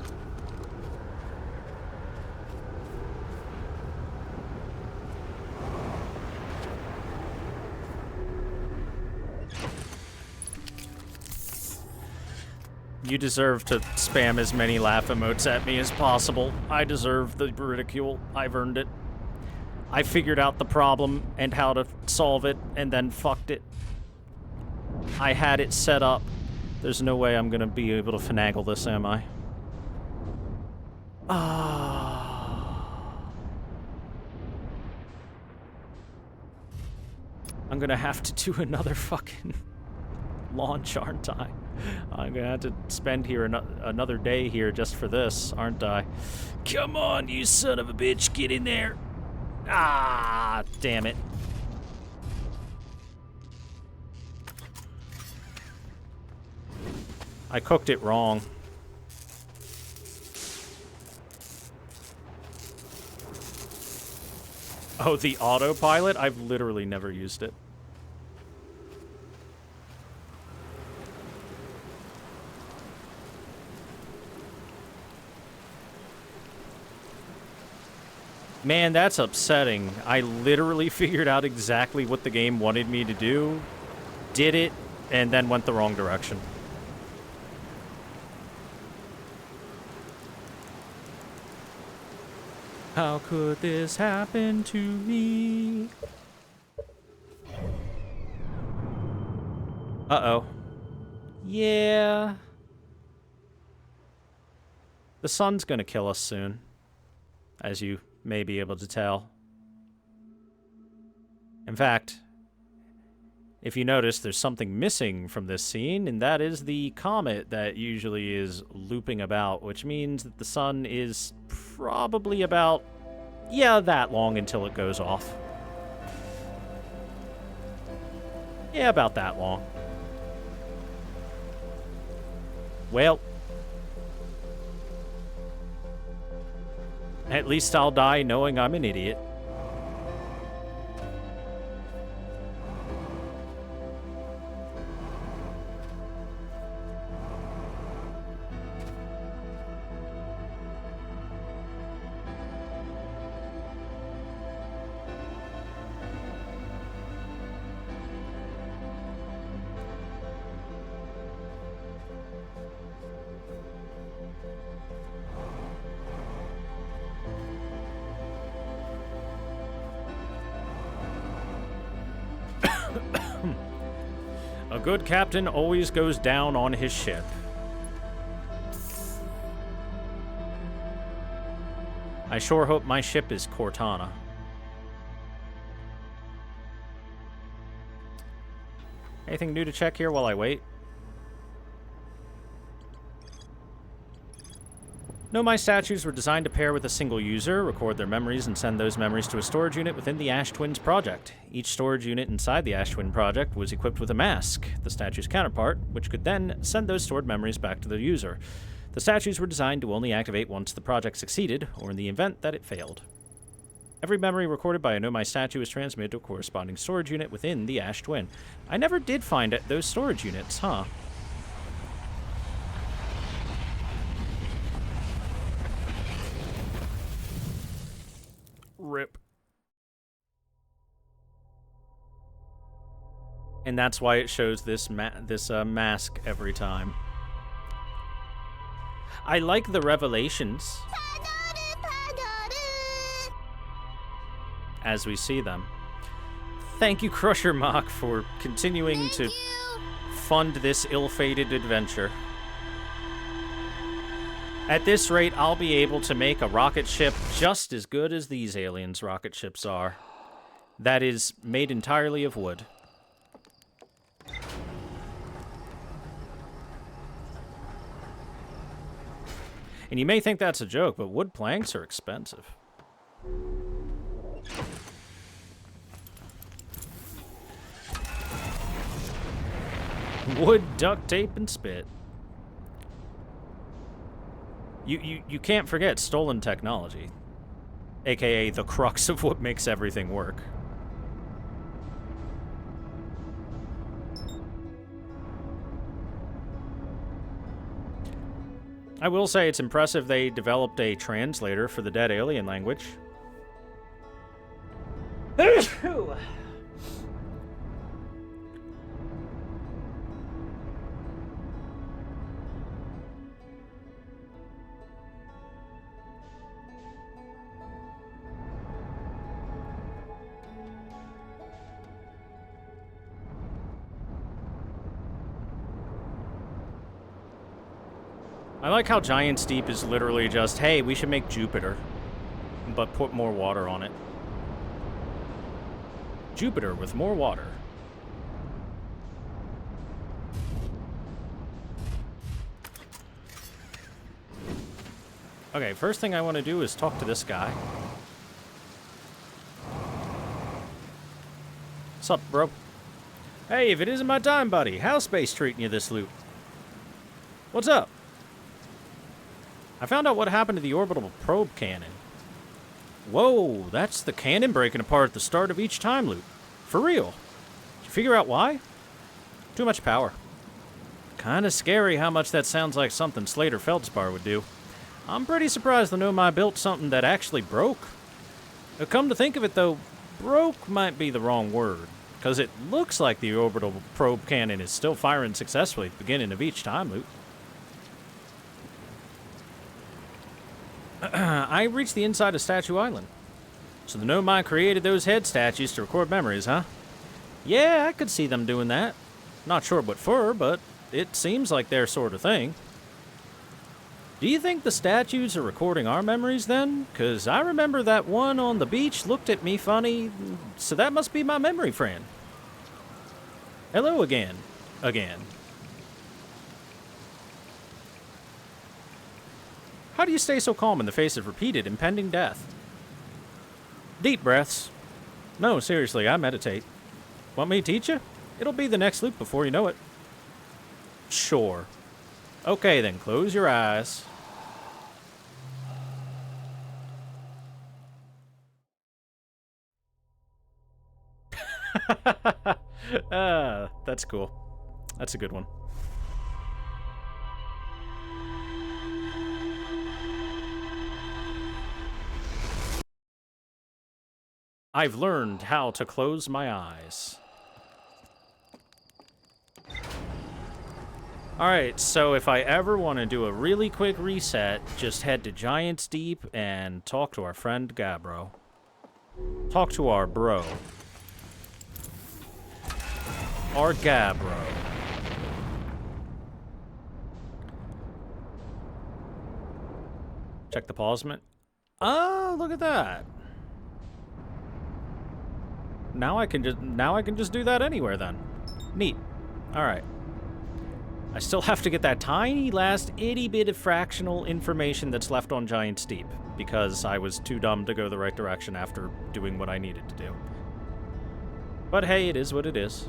You deserve to spam as many laugh emotes at me as possible. I deserve the ridicule. I've earned it. I figured out the problem and how to solve it, and then fucked it. I had it set up. There's no way I'm gonna be able to finagle this, am I? I'm gonna have to do another fucking launch, aren't I? I'm gonna have to spend here another day here just for this, aren't I? Come on, you son of a bitch, get in there. Ah, damn it. I cooked it wrong. Oh, the autopilot? I've literally never used it. Man, that's upsetting. I literally figured out exactly what the game wanted me to do, did it, and then went the wrong direction. How could this happen to me? Uh-oh. Yeah. The sun's gonna kill us soon, as you may be able to tell. In fact, if you notice, there's something missing from this scene, and that is the comet that usually is looping about, which means that the sun is probably about, yeah, that long until it goes off. Yeah, about that long. Well, at least I'll die knowing I'm an idiot. A good captain always goes down on his ship. I sure hope my ship is Cortana. Anything new to check here while I wait? No, my statues were designed to pair with a single user, record their memories, and send those memories to a storage unit within the Ash Twins project. Each storage unit inside the Ash Twin project was equipped with a mask, the statue's counterpart, which could then send those stored memories back to the user. The statues were designed to only activate once the project succeeded, or in the event that it failed. Every memory recorded by a Nomai statue is transmitted to a corresponding storage unit within the Ash Twin. I never did find those storage units, huh? Rip. And that's why it shows this mask every time. I like the revelations as we see them. Thank you, Crusher Mock, for continuing to fund this ill-fated adventure. At this rate, I'll be able to make a rocket ship just as good as these aliens' rocket ships are. That is made entirely of wood. And you may think that's a joke, but wood planks are expensive. Wood, duct tape, and spit. You can't forget stolen technology, aka the crux of what makes everything work. I will say it's impressive they developed a translator for the dead alien language. I like how Giant's Deep is literally just, hey, we should make Jupiter, but put more water on it. Jupiter with more water. Okay, first thing I want to do is talk to this guy. What's up, bro? Hey, if it isn't my time, buddy, how's space treating you this loop? What's up? I found out what happened to the orbital probe cannon. Whoa, that's the cannon breaking apart at the start of each time loop. For real. Did you figure out why? Too much power. Kinda scary how much that sounds like something Slater Feldspar would do. I'm pretty surprised the Nomai built something that actually broke. Come to think of it, though, broke might be the wrong word, because it looks like the orbital probe cannon is still firing successfully at the beginning of each time loop. I reached the inside of Statue Island. So the Nomai created those head statues to record memories, huh? Yeah, I could see them doing that. Not sure what for, but it seems like their sort of thing. Do you think the statues are recording our memories then? 'Cause I remember that one on the beach looked at me funny, so that must be my memory friend. Hello again. Again. How do you stay so calm in the face of repeated impending death? Deep breaths. No, seriously, I meditate. Want me to teach you? It'll be the next loop before you know it. Sure. Okay then, close your eyes. That's cool. That's a good one. I've learned how to close my eyes. Alright, so if I ever want to do a really quick reset, just head to Giant's Deep and talk to our friend Gabbro. Talk to our bro. Our Gabbro. Check the pausement. Oh, look at that. Now I can just do that anywhere then. Neat. All right. I still have to get that tiny last itty bit of fractional information that's left on Giant's Deep because I was too dumb to go the right direction after doing what I needed to do. But hey, it is what it is.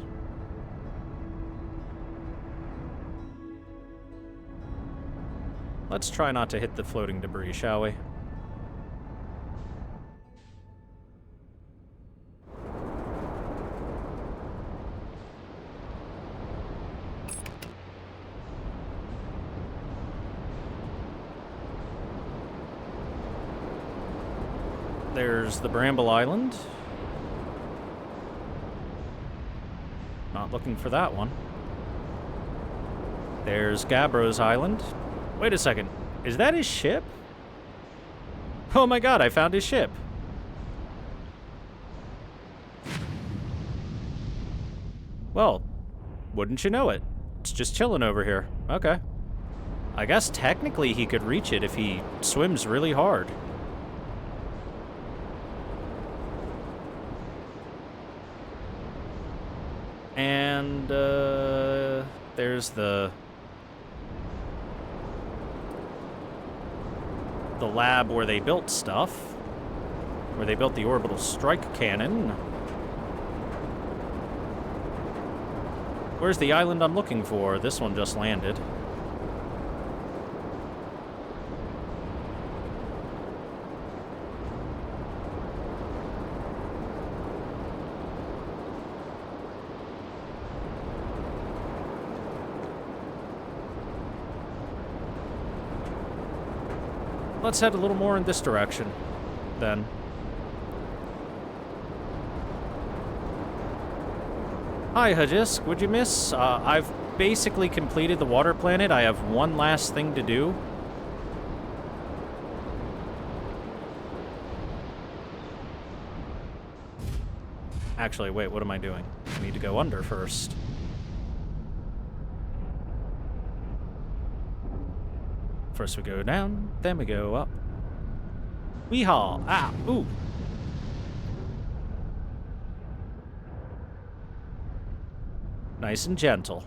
Let's try not to hit the floating debris, shall we? There's the Bramble Island. Not looking for that one. There's Gabbro's Island. Wait a second. Is that his ship? Oh my god, I found his ship. Well, wouldn't you know it? It's just chilling over here. Okay. I guess technically he could reach it if he swims really hard. And, there's the lab where they built stuff. Where they built the orbital strike cannon. Where's the island I'm looking for? This one just landed. Let's head a little more in this direction, then. Hi, Hajisk. Would you miss? I've basically completed the water planet. I have one last thing to do. Actually, wait, what am I doing? I need to go under first. First we go down, then we go up. Weehaw! Ah! Ooh! Nice and gentle.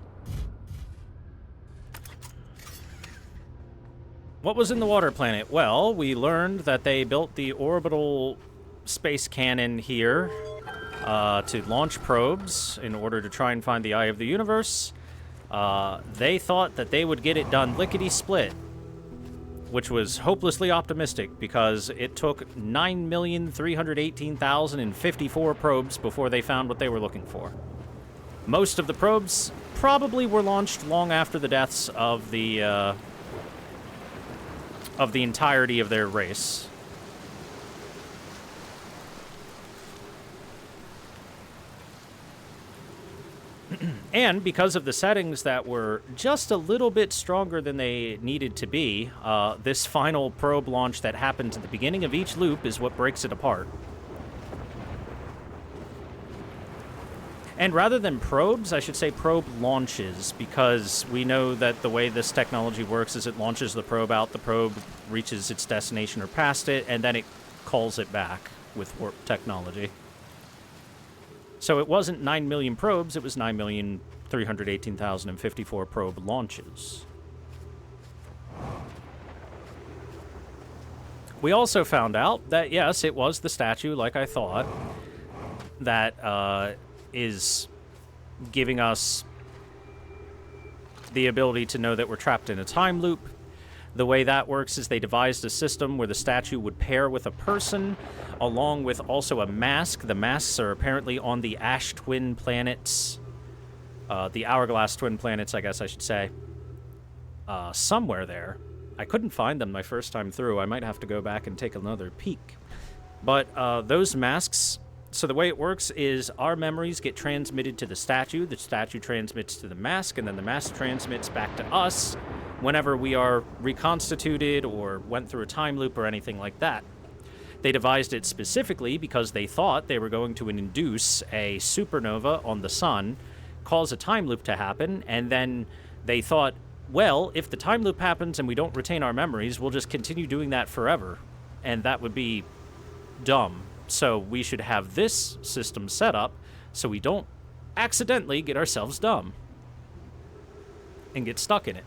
What was in the water planet? Well, we learned that they built the orbital space cannon here to launch probes in order to try and find the eye of the universe. They thought that they would get it done lickety-split, which was hopelessly optimistic because it took 9,318,054 probes before they found what they were looking for. Most of the probes probably were launched long after the deaths of the entirety of their race. And because of the settings that were just a little bit stronger than they needed to be, this final probe launch that happens at the beginning of each loop is what breaks it apart. And rather than probes, I should say probe launches, because we know that the way this technology works is it launches the probe out, the probe reaches its destination or past it, and then it calls it back with warp technology. So it wasn't 9 million probes, it was 9,318,054 probe launches. We also found out that, yes, it was the statue, like I thought, that is giving us the ability to know that we're trapped in a time loop. The way that works is they devised a system where the statue would pair with a person, along with also a mask. The masks are apparently on the Ash Twin planets, the Hourglass Twin planets, I guess I should say, somewhere there. I couldn't find them my first time through. I might have to go back and take another peek. But those masks, so the way it works is our memories get transmitted to the statue transmits to the mask, and then the mask transmits back to us whenever we are reconstituted or went through a time loop or anything like that. They devised it specifically because they thought they were going to induce a supernova on the sun, cause a time loop to happen, and then they thought, well, if the time loop happens and we don't retain our memories, we'll just continue doing that forever, and that would be dumb. So we should have this system set up so we don't accidentally get ourselves dumb and get stuck in it.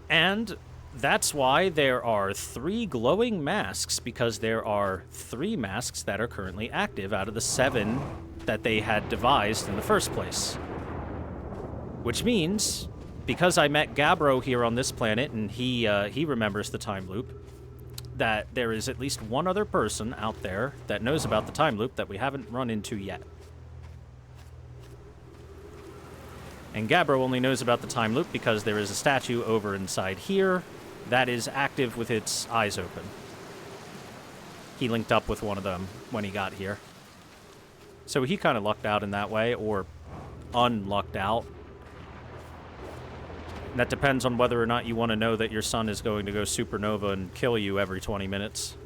And that's why there are 3 glowing masks, because there are 3 masks that are currently active out of the 7 that they had devised in the first place. Which means, because I met Gabbro here on this planet, and he remembers the time loop, that there is at least one other person out there that knows about the time loop that we haven't run into yet. And Gabbro only knows about the time loop because there is a statue over inside here that is active with its eyes open. He linked up with one of them when he got here. So he kind of lucked out in that way, or unlucked out. And that depends on whether or not you want to know that your sun is going to go supernova and kill you every 20 minutes.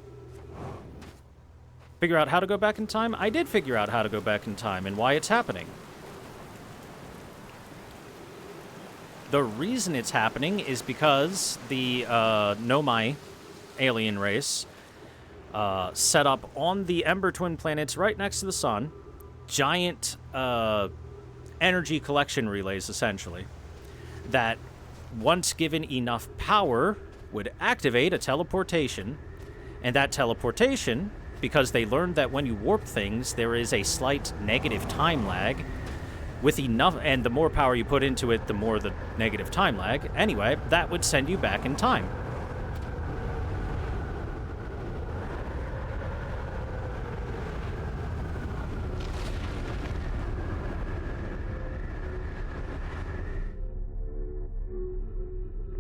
Figure out how to go back in time? I did figure out how to go back in time and why it's happening. The reason it's happening is because the Nomai alien race set up on the Ember Twin planets right next to the sun giant energy collection relays, essentially, that once given enough power would activate a teleportation, and that teleportation, because they learned that when you warp things there is a slight negative time lag, with enough, and the more power you put into it, the more the negative time lag. Anyway, that would send you back in time.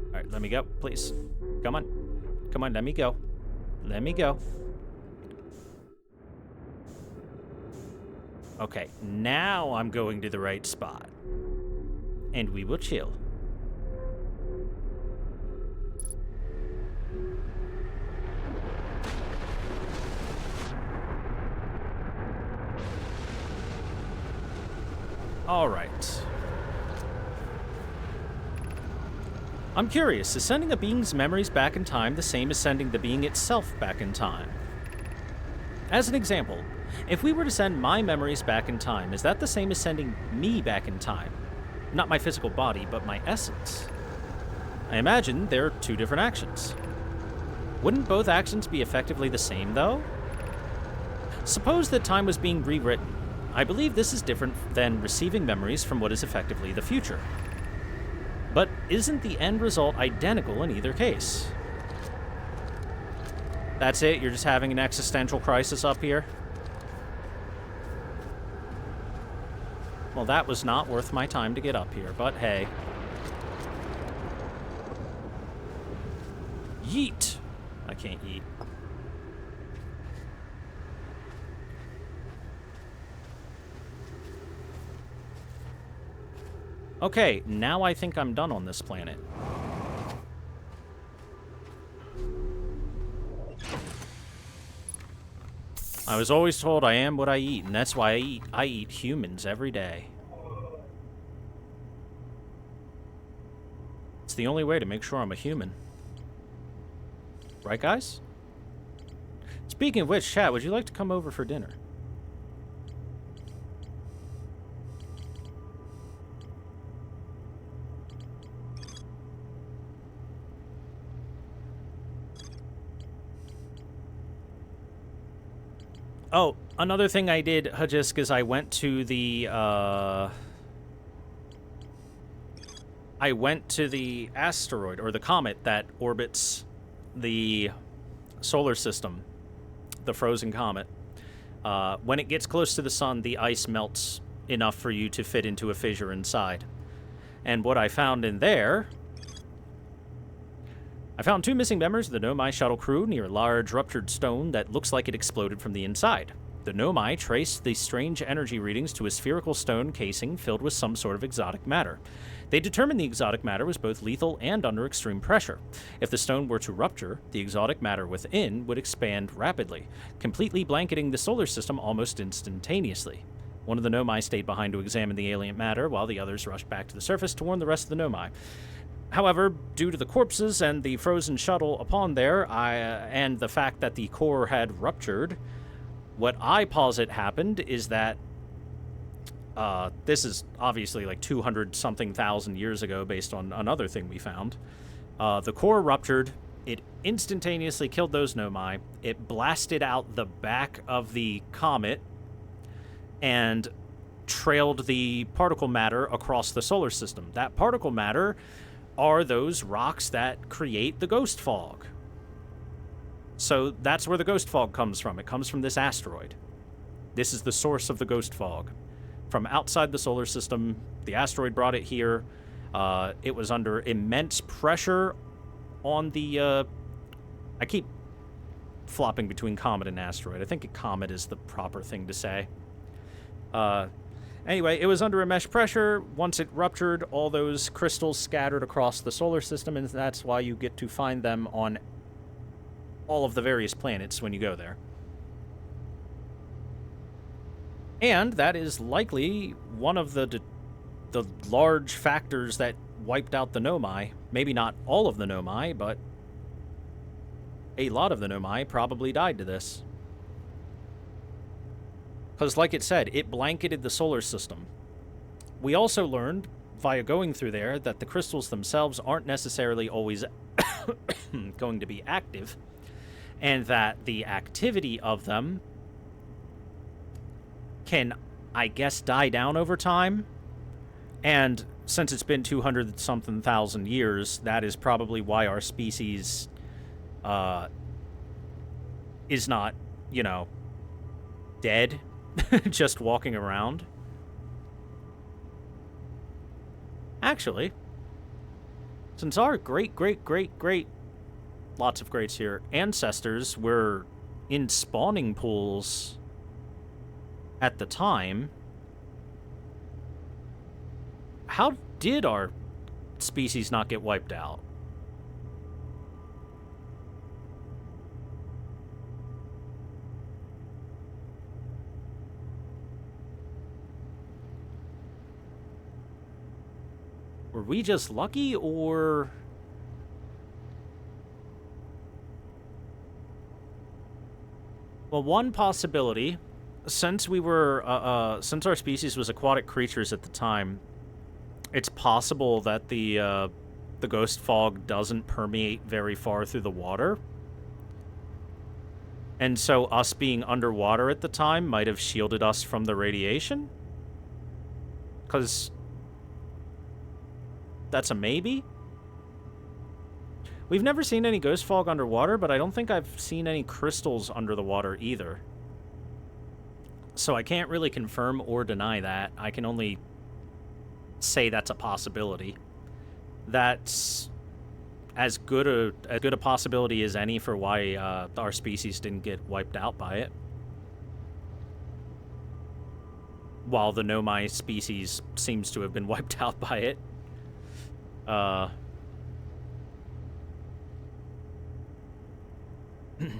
Alright, let me go, please. Come on. Come on, let me go. Let me go. Okay, now I'm going to the right spot. And we will chill. All right. I'm curious, is sending a being's memories back in time the same as sending the being itself back in time? As an example, if we were to send my memories back in time, is that the same as sending me back in time? Not my physical body, but my essence. I imagine they're 2 different actions. Wouldn't both actions be effectively the same, though? Suppose that time was being rewritten. I believe this is different than receiving memories from what is effectively the future. But isn't the end result identical in either case? That's it? You're just having an existential crisis up here? Well, that was not worth my time to get up here, but hey. Yeet! I can't yeet. Okay, now I think I'm done on this planet. I was always told I am what I eat, and that's why I eat humans every day. It's the only way to make sure I'm a human. Right, guys? Speaking of which, chat, would you like to come over for dinner? Oh, another thing I did, Hajisk, is I went to the, asteroid, or the comet that orbits the solar system, the frozen comet. When it gets close to the sun, the ice melts enough for you to fit into a fissure inside. And what I found in there... I found 2 missing members of the Nomai shuttle crew near a large ruptured stone that looks like it exploded from the inside. The Nomai traced the strange energy readings to a spherical stone casing filled with some sort of exotic matter. They determined the exotic matter was both lethal and under extreme pressure. If the stone were to rupture, the exotic matter within would expand rapidly, completely blanketing the solar system almost instantaneously. One of the Nomai stayed behind to examine the alien matter, while the others rushed back to the surface to warn the rest of the Nomai. However, due to the corpses and the frozen shuttle upon there, and the fact that the core had ruptured, what I posit happened is that this is obviously like 200-something thousand years ago based on another thing we found. The core ruptured. It instantaneously killed those Nomai. It blasted out the back of the comet and trailed the particle matter across the solar system. That particle matter are those rocks that create the ghost fog. So that's where the ghost fog comes from. It comes from this asteroid. This is the source of the ghost fog. From outside the solar system, the asteroid brought it here. It was under immense pressure on the... I keep flopping between comet and asteroid. I think a comet is the proper thing to say. Anyway, it was under immense pressure. Once it ruptured, all those crystals scattered across the solar system, and that's why you get to find them on all of the various planets when you go there. And that is likely one of the large factors that wiped out the Nomai. Maybe not all of the Nomai, but a lot of the Nomai probably died to this. Because, like it said, it blanketed the solar system. We also learned, via going through there, that the crystals themselves aren't necessarily always going to be active, and that the activity of them can, I guess, die down over time. And since it's been 200-something thousand years, that is probably why our species is not, you know, dead. Just walking around. Actually, since our great, lots of greats here, ancestors were in spawning pools at the time, how did our species not get wiped out? Were we just lucky, or... Well, one possibility, since we were, since our species was aquatic creatures at the time, it's possible that the ghost fog doesn't permeate very far through the water. And so us being underwater at the time might have shielded us from the radiation? Because... that's a maybe? We've never seen any ghost fog underwater, but I don't think I've seen any crystals under the water either. So I can't really confirm or deny that. I can only say that's a possibility. That's as good a possibility as any for why our species didn't get wiped out by it. while the Nomai species seems to have been wiped out by it.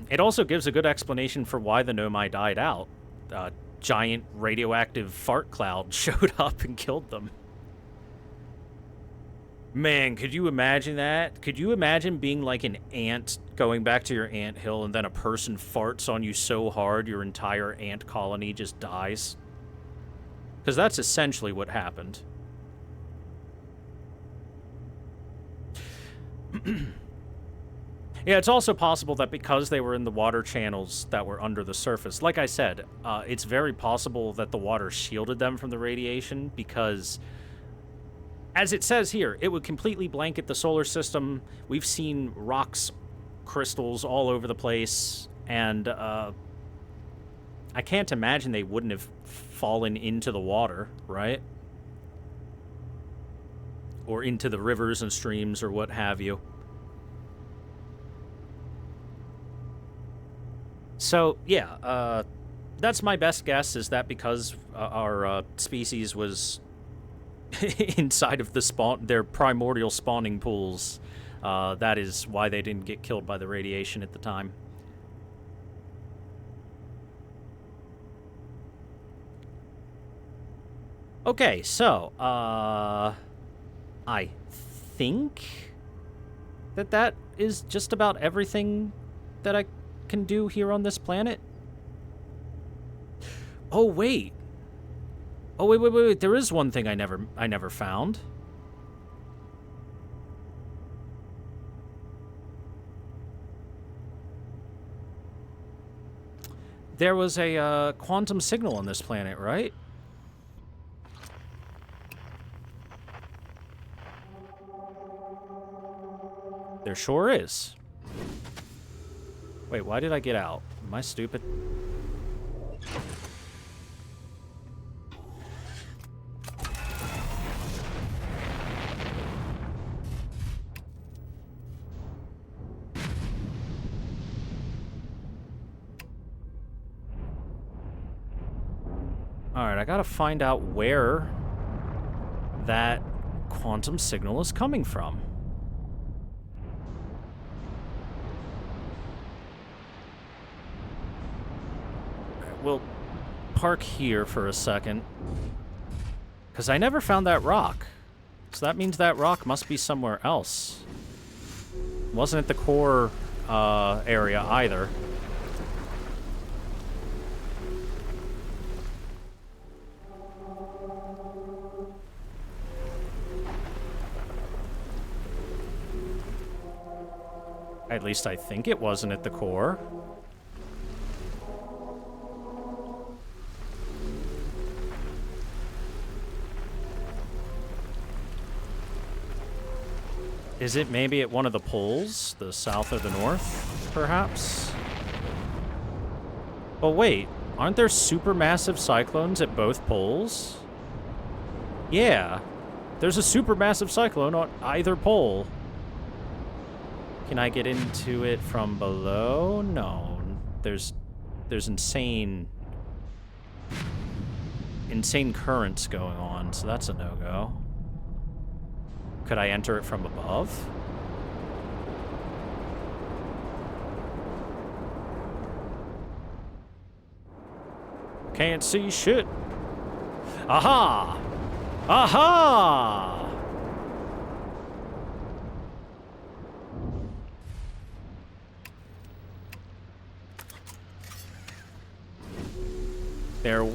It also gives a good explanation for why the Nomai died out. A giant radioactive fart cloud showed up and killed them. Man, could you imagine that? Could you imagine being like an ant going back to your ant hill and then a person farts on you so hard your entire ant colony just dies? Because that's essentially what happened. Yeah, it's also possible that because they were in the water channels that were under the surface, like I said, it's very possible that the water shielded them from the radiation because, as it says here, it would completely blanket the solar system. We've seen rocks, crystals all over the place, and I can't imagine they wouldn't have fallen into the water, right? Or into the rivers and streams or what have you. So, yeah, that's my best guess, is that because our species was inside of their primordial spawning pools, that is why they didn't get killed by the radiation at the time. Okay, so, I think that is just about everything that I can do here on this planet. Oh, wait. Oh, wait. There is one thing I never found. There was a quantum signal on this planet, right? There sure is. Wait, why did I get out? Am I stupid? Alright, I gotta find out where that quantum signal is coming from. We'll park here for a second, because I never found that rock. So that means that rock must be somewhere else. Wasn't at the core area either. At least I think it wasn't at the core. Is it maybe at one of the poles? The south or the north, perhaps? Well, wait. Aren't there supermassive cyclones at both poles? Yeah. There's a supermassive cyclone on either pole. Can I get into it from below? No. There's insane currents going on, so that's a no-go. Could I enter it from above? Can't see shit. Aha! Aha! There.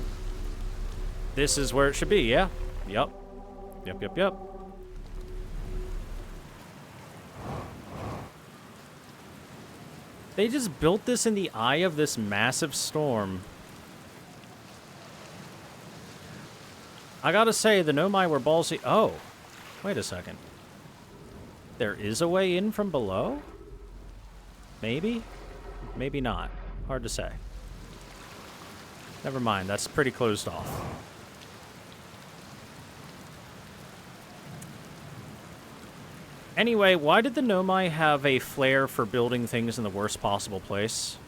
This is where it should be, yeah? Yep. Yep. They just built this in the eye of this massive storm. I gotta say, the Nomai were ballsy. Oh, wait a second. There is a way in from below? Maybe? Maybe not. Hard to say. Never mind, that's pretty closed off. Anyway, why did the Nomai have a flair for building things in the worst possible place?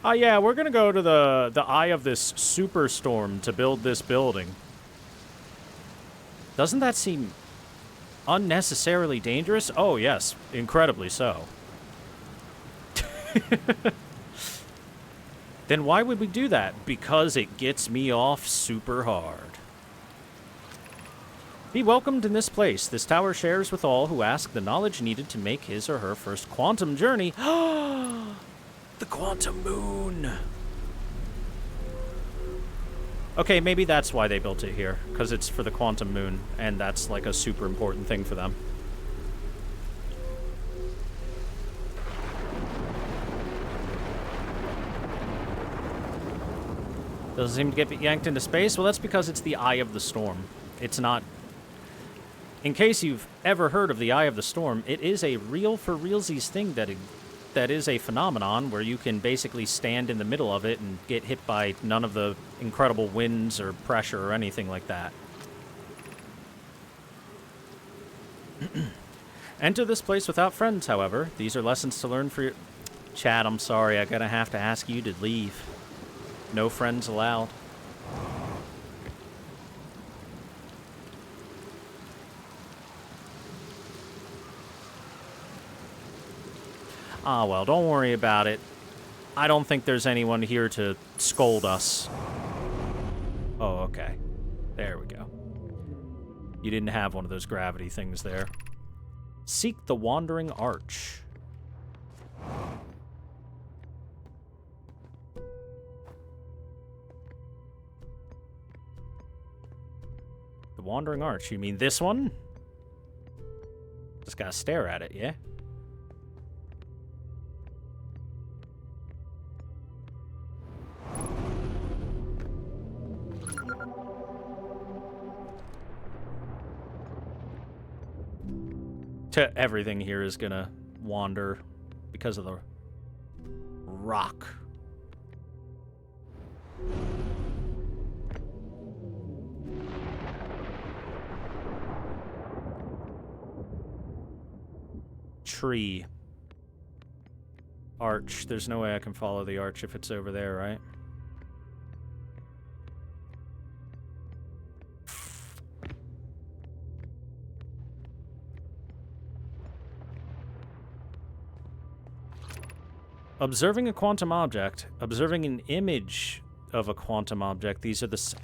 Oh yeah, we're gonna go to the eye of this superstorm to build this building. Doesn't that seem unnecessarily dangerous? Oh yes, incredibly so. Then why would we do that? Because it gets me off super hard. Be welcomed in this place. This tower shares with all who ask the knowledge needed to make his or her first quantum journey. The quantum moon. Okay, maybe that's why they built it here, because it's for the quantum moon, and that's like a super important thing for them. Doesn't seem to get yanked into space. Well, that's because it's the eye of the storm. It's not... In case you've ever heard of the eye of the storm, it is a real for realsies thing that is a phenomenon where you can basically stand in the middle of it and get hit by none of the incredible winds or pressure or anything like that. Enter this place without friends, however. These are lessons to learn for your... Chad, I'm sorry. I'm gonna have to ask you to leave. No friends allowed. Ah, well, don't worry about it. I don't think there's anyone here to scold us. Oh, okay. There we go. You didn't have one of those gravity things there. Seek the Wandering Arch. The Wandering Arch. You mean this one? Just gotta stare at it, yeah? Everything here is gonna wander because of the rock. Tree. Arch. There's no way I can follow the arch if it's over there, right? Observing a quantum object. Observing an image of a quantum object. These are the...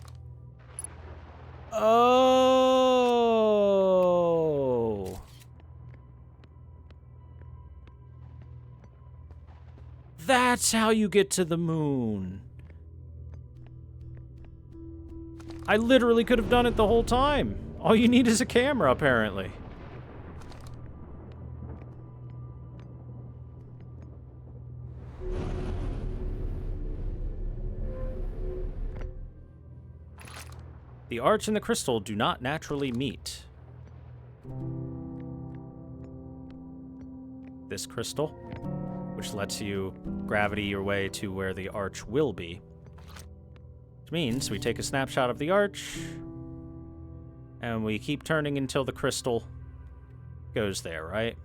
Oh! That's how you get to the moon. I literally could have done it the whole time. All you need is a camera, apparently. The arch and the crystal do not naturally meet. This crystal, which lets you gravity your way to where the arch will be. Which means we take a snapshot of the arch, and we keep turning until the crystal goes there, right?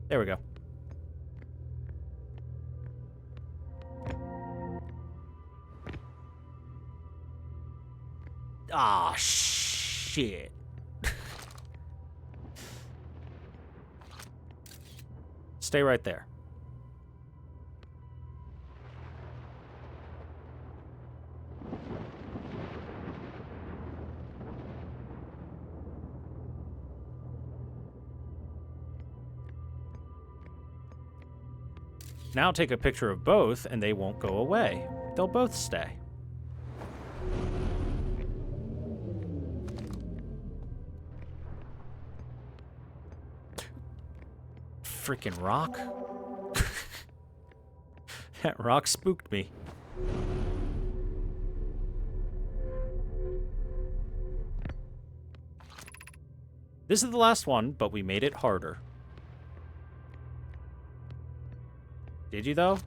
There we go. Ah, shit. Stay right there. Now take a picture of both, and they won't go away. They'll both stay. Freaking rock. That rock spooked me. This is the last one, but we made it harder. Did you, though?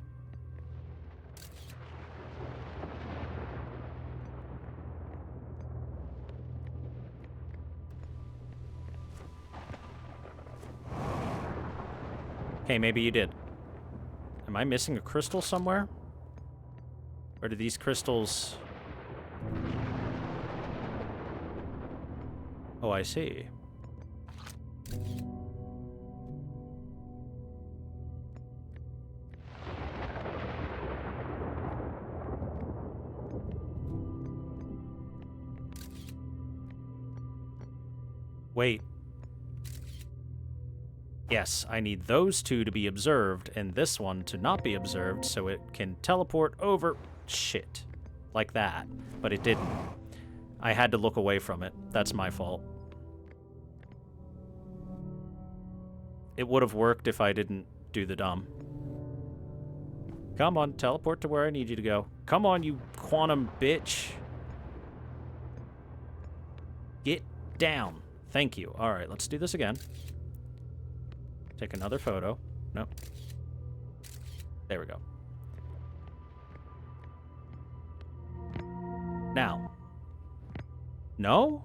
Okay, maybe you did. Am I missing a crystal somewhere? Or do these crystals... Oh, I see. Wait. Yes, I need those two to be observed and this one to not be observed so it can teleport over... Shit. Like that. But it didn't. I had to look away from it. That's my fault. It would have worked if I didn't do the dumb. Come on, teleport to where I need you to go. Come on, you quantum bitch. Get down. Thank you. Alright, let's do this again. Take another photo. Nope. There we go. Now. No?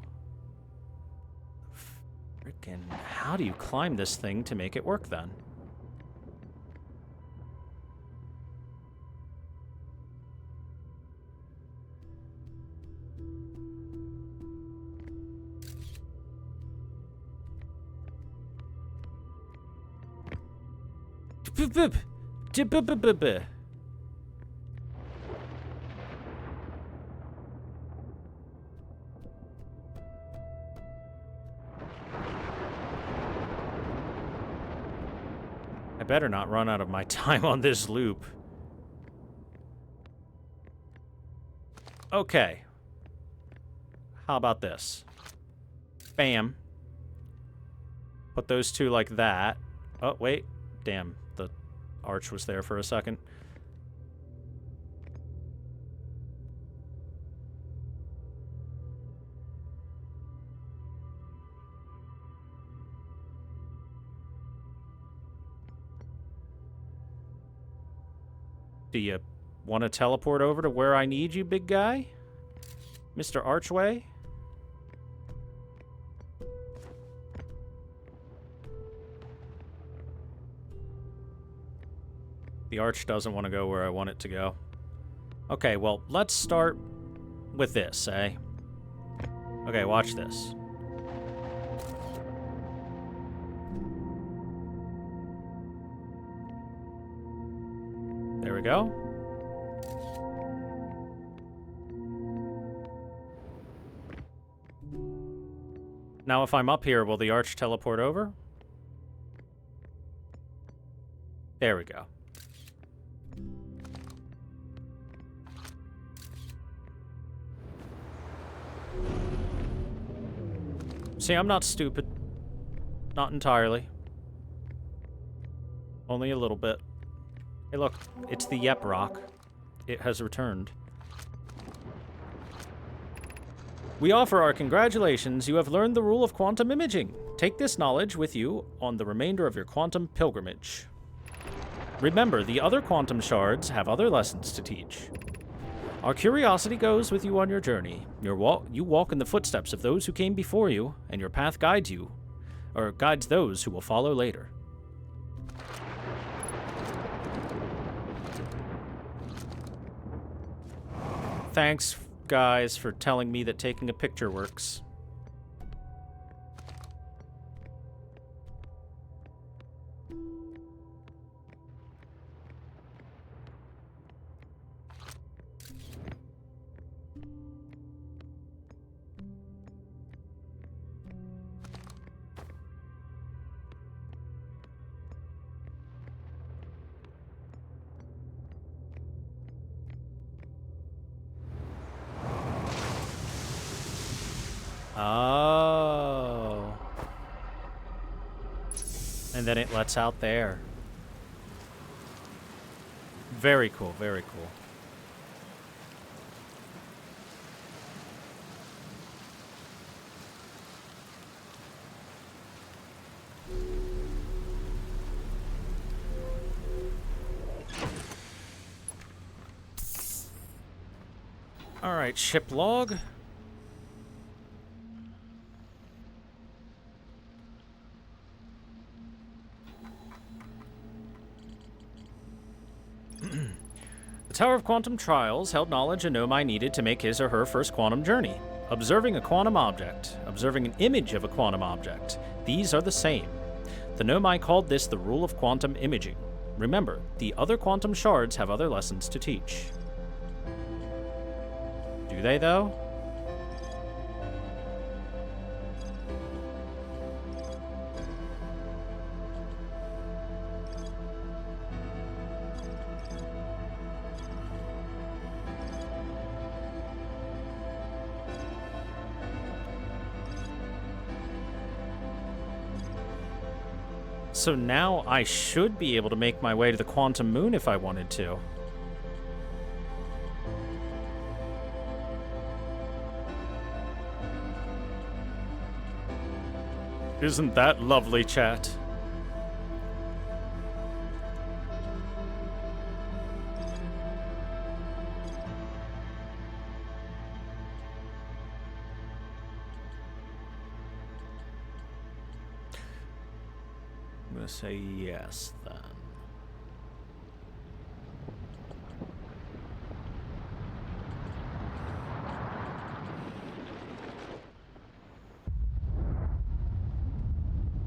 Frickin', how do you climb this thing to make it work then? I better not run out of my time on this loop. Okay. How about this? Bam. Put those two like that. Oh, wait. Damn, the arch was there for a second. Do you want to teleport over to where I need you, big guy? Mr. Archway? The arch doesn't want to go where I want it to go. Okay, well, let's start with this, eh? Okay, watch this. There we go. Now if I'm up here, will the arch teleport over? There we go. See, I'm not stupid. Not entirely. Only a little bit. Hey look, it's the Yep Rock. It has returned. We offer our congratulations. You have learned the rule of quantum imaging. Take this knowledge with you on the remainder of your quantum pilgrimage. Remember, the other quantum shards have other lessons to teach. Our curiosity goes with you on your journey. You walk in the footsteps of those who came before you, and your path guides you, or guides those who will follow later. Thanks, guys, for telling me that taking a picture works. Oh. And then it lets out there. Very cool, very cool. All right, ship log. The Tower of Quantum Trials held knowledge a Nomai needed to make his or her first quantum journey. Observing a quantum object, observing an image of a quantum object, these are the same. The Nomai called this the rule of quantum imaging. Remember, the other quantum shards have other lessons to teach. Do they, though? So now I should be able to make my way to the quantum moon if I wanted to. Isn't that lovely, chat? I'm gonna say yes, then.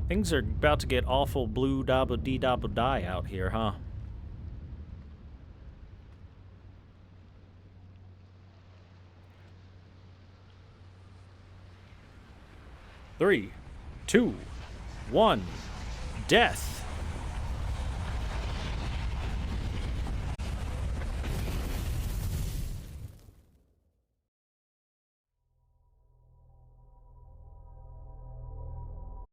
Things are about to get awful blue dabba dee dabba die out here, huh? Three, two, one, death.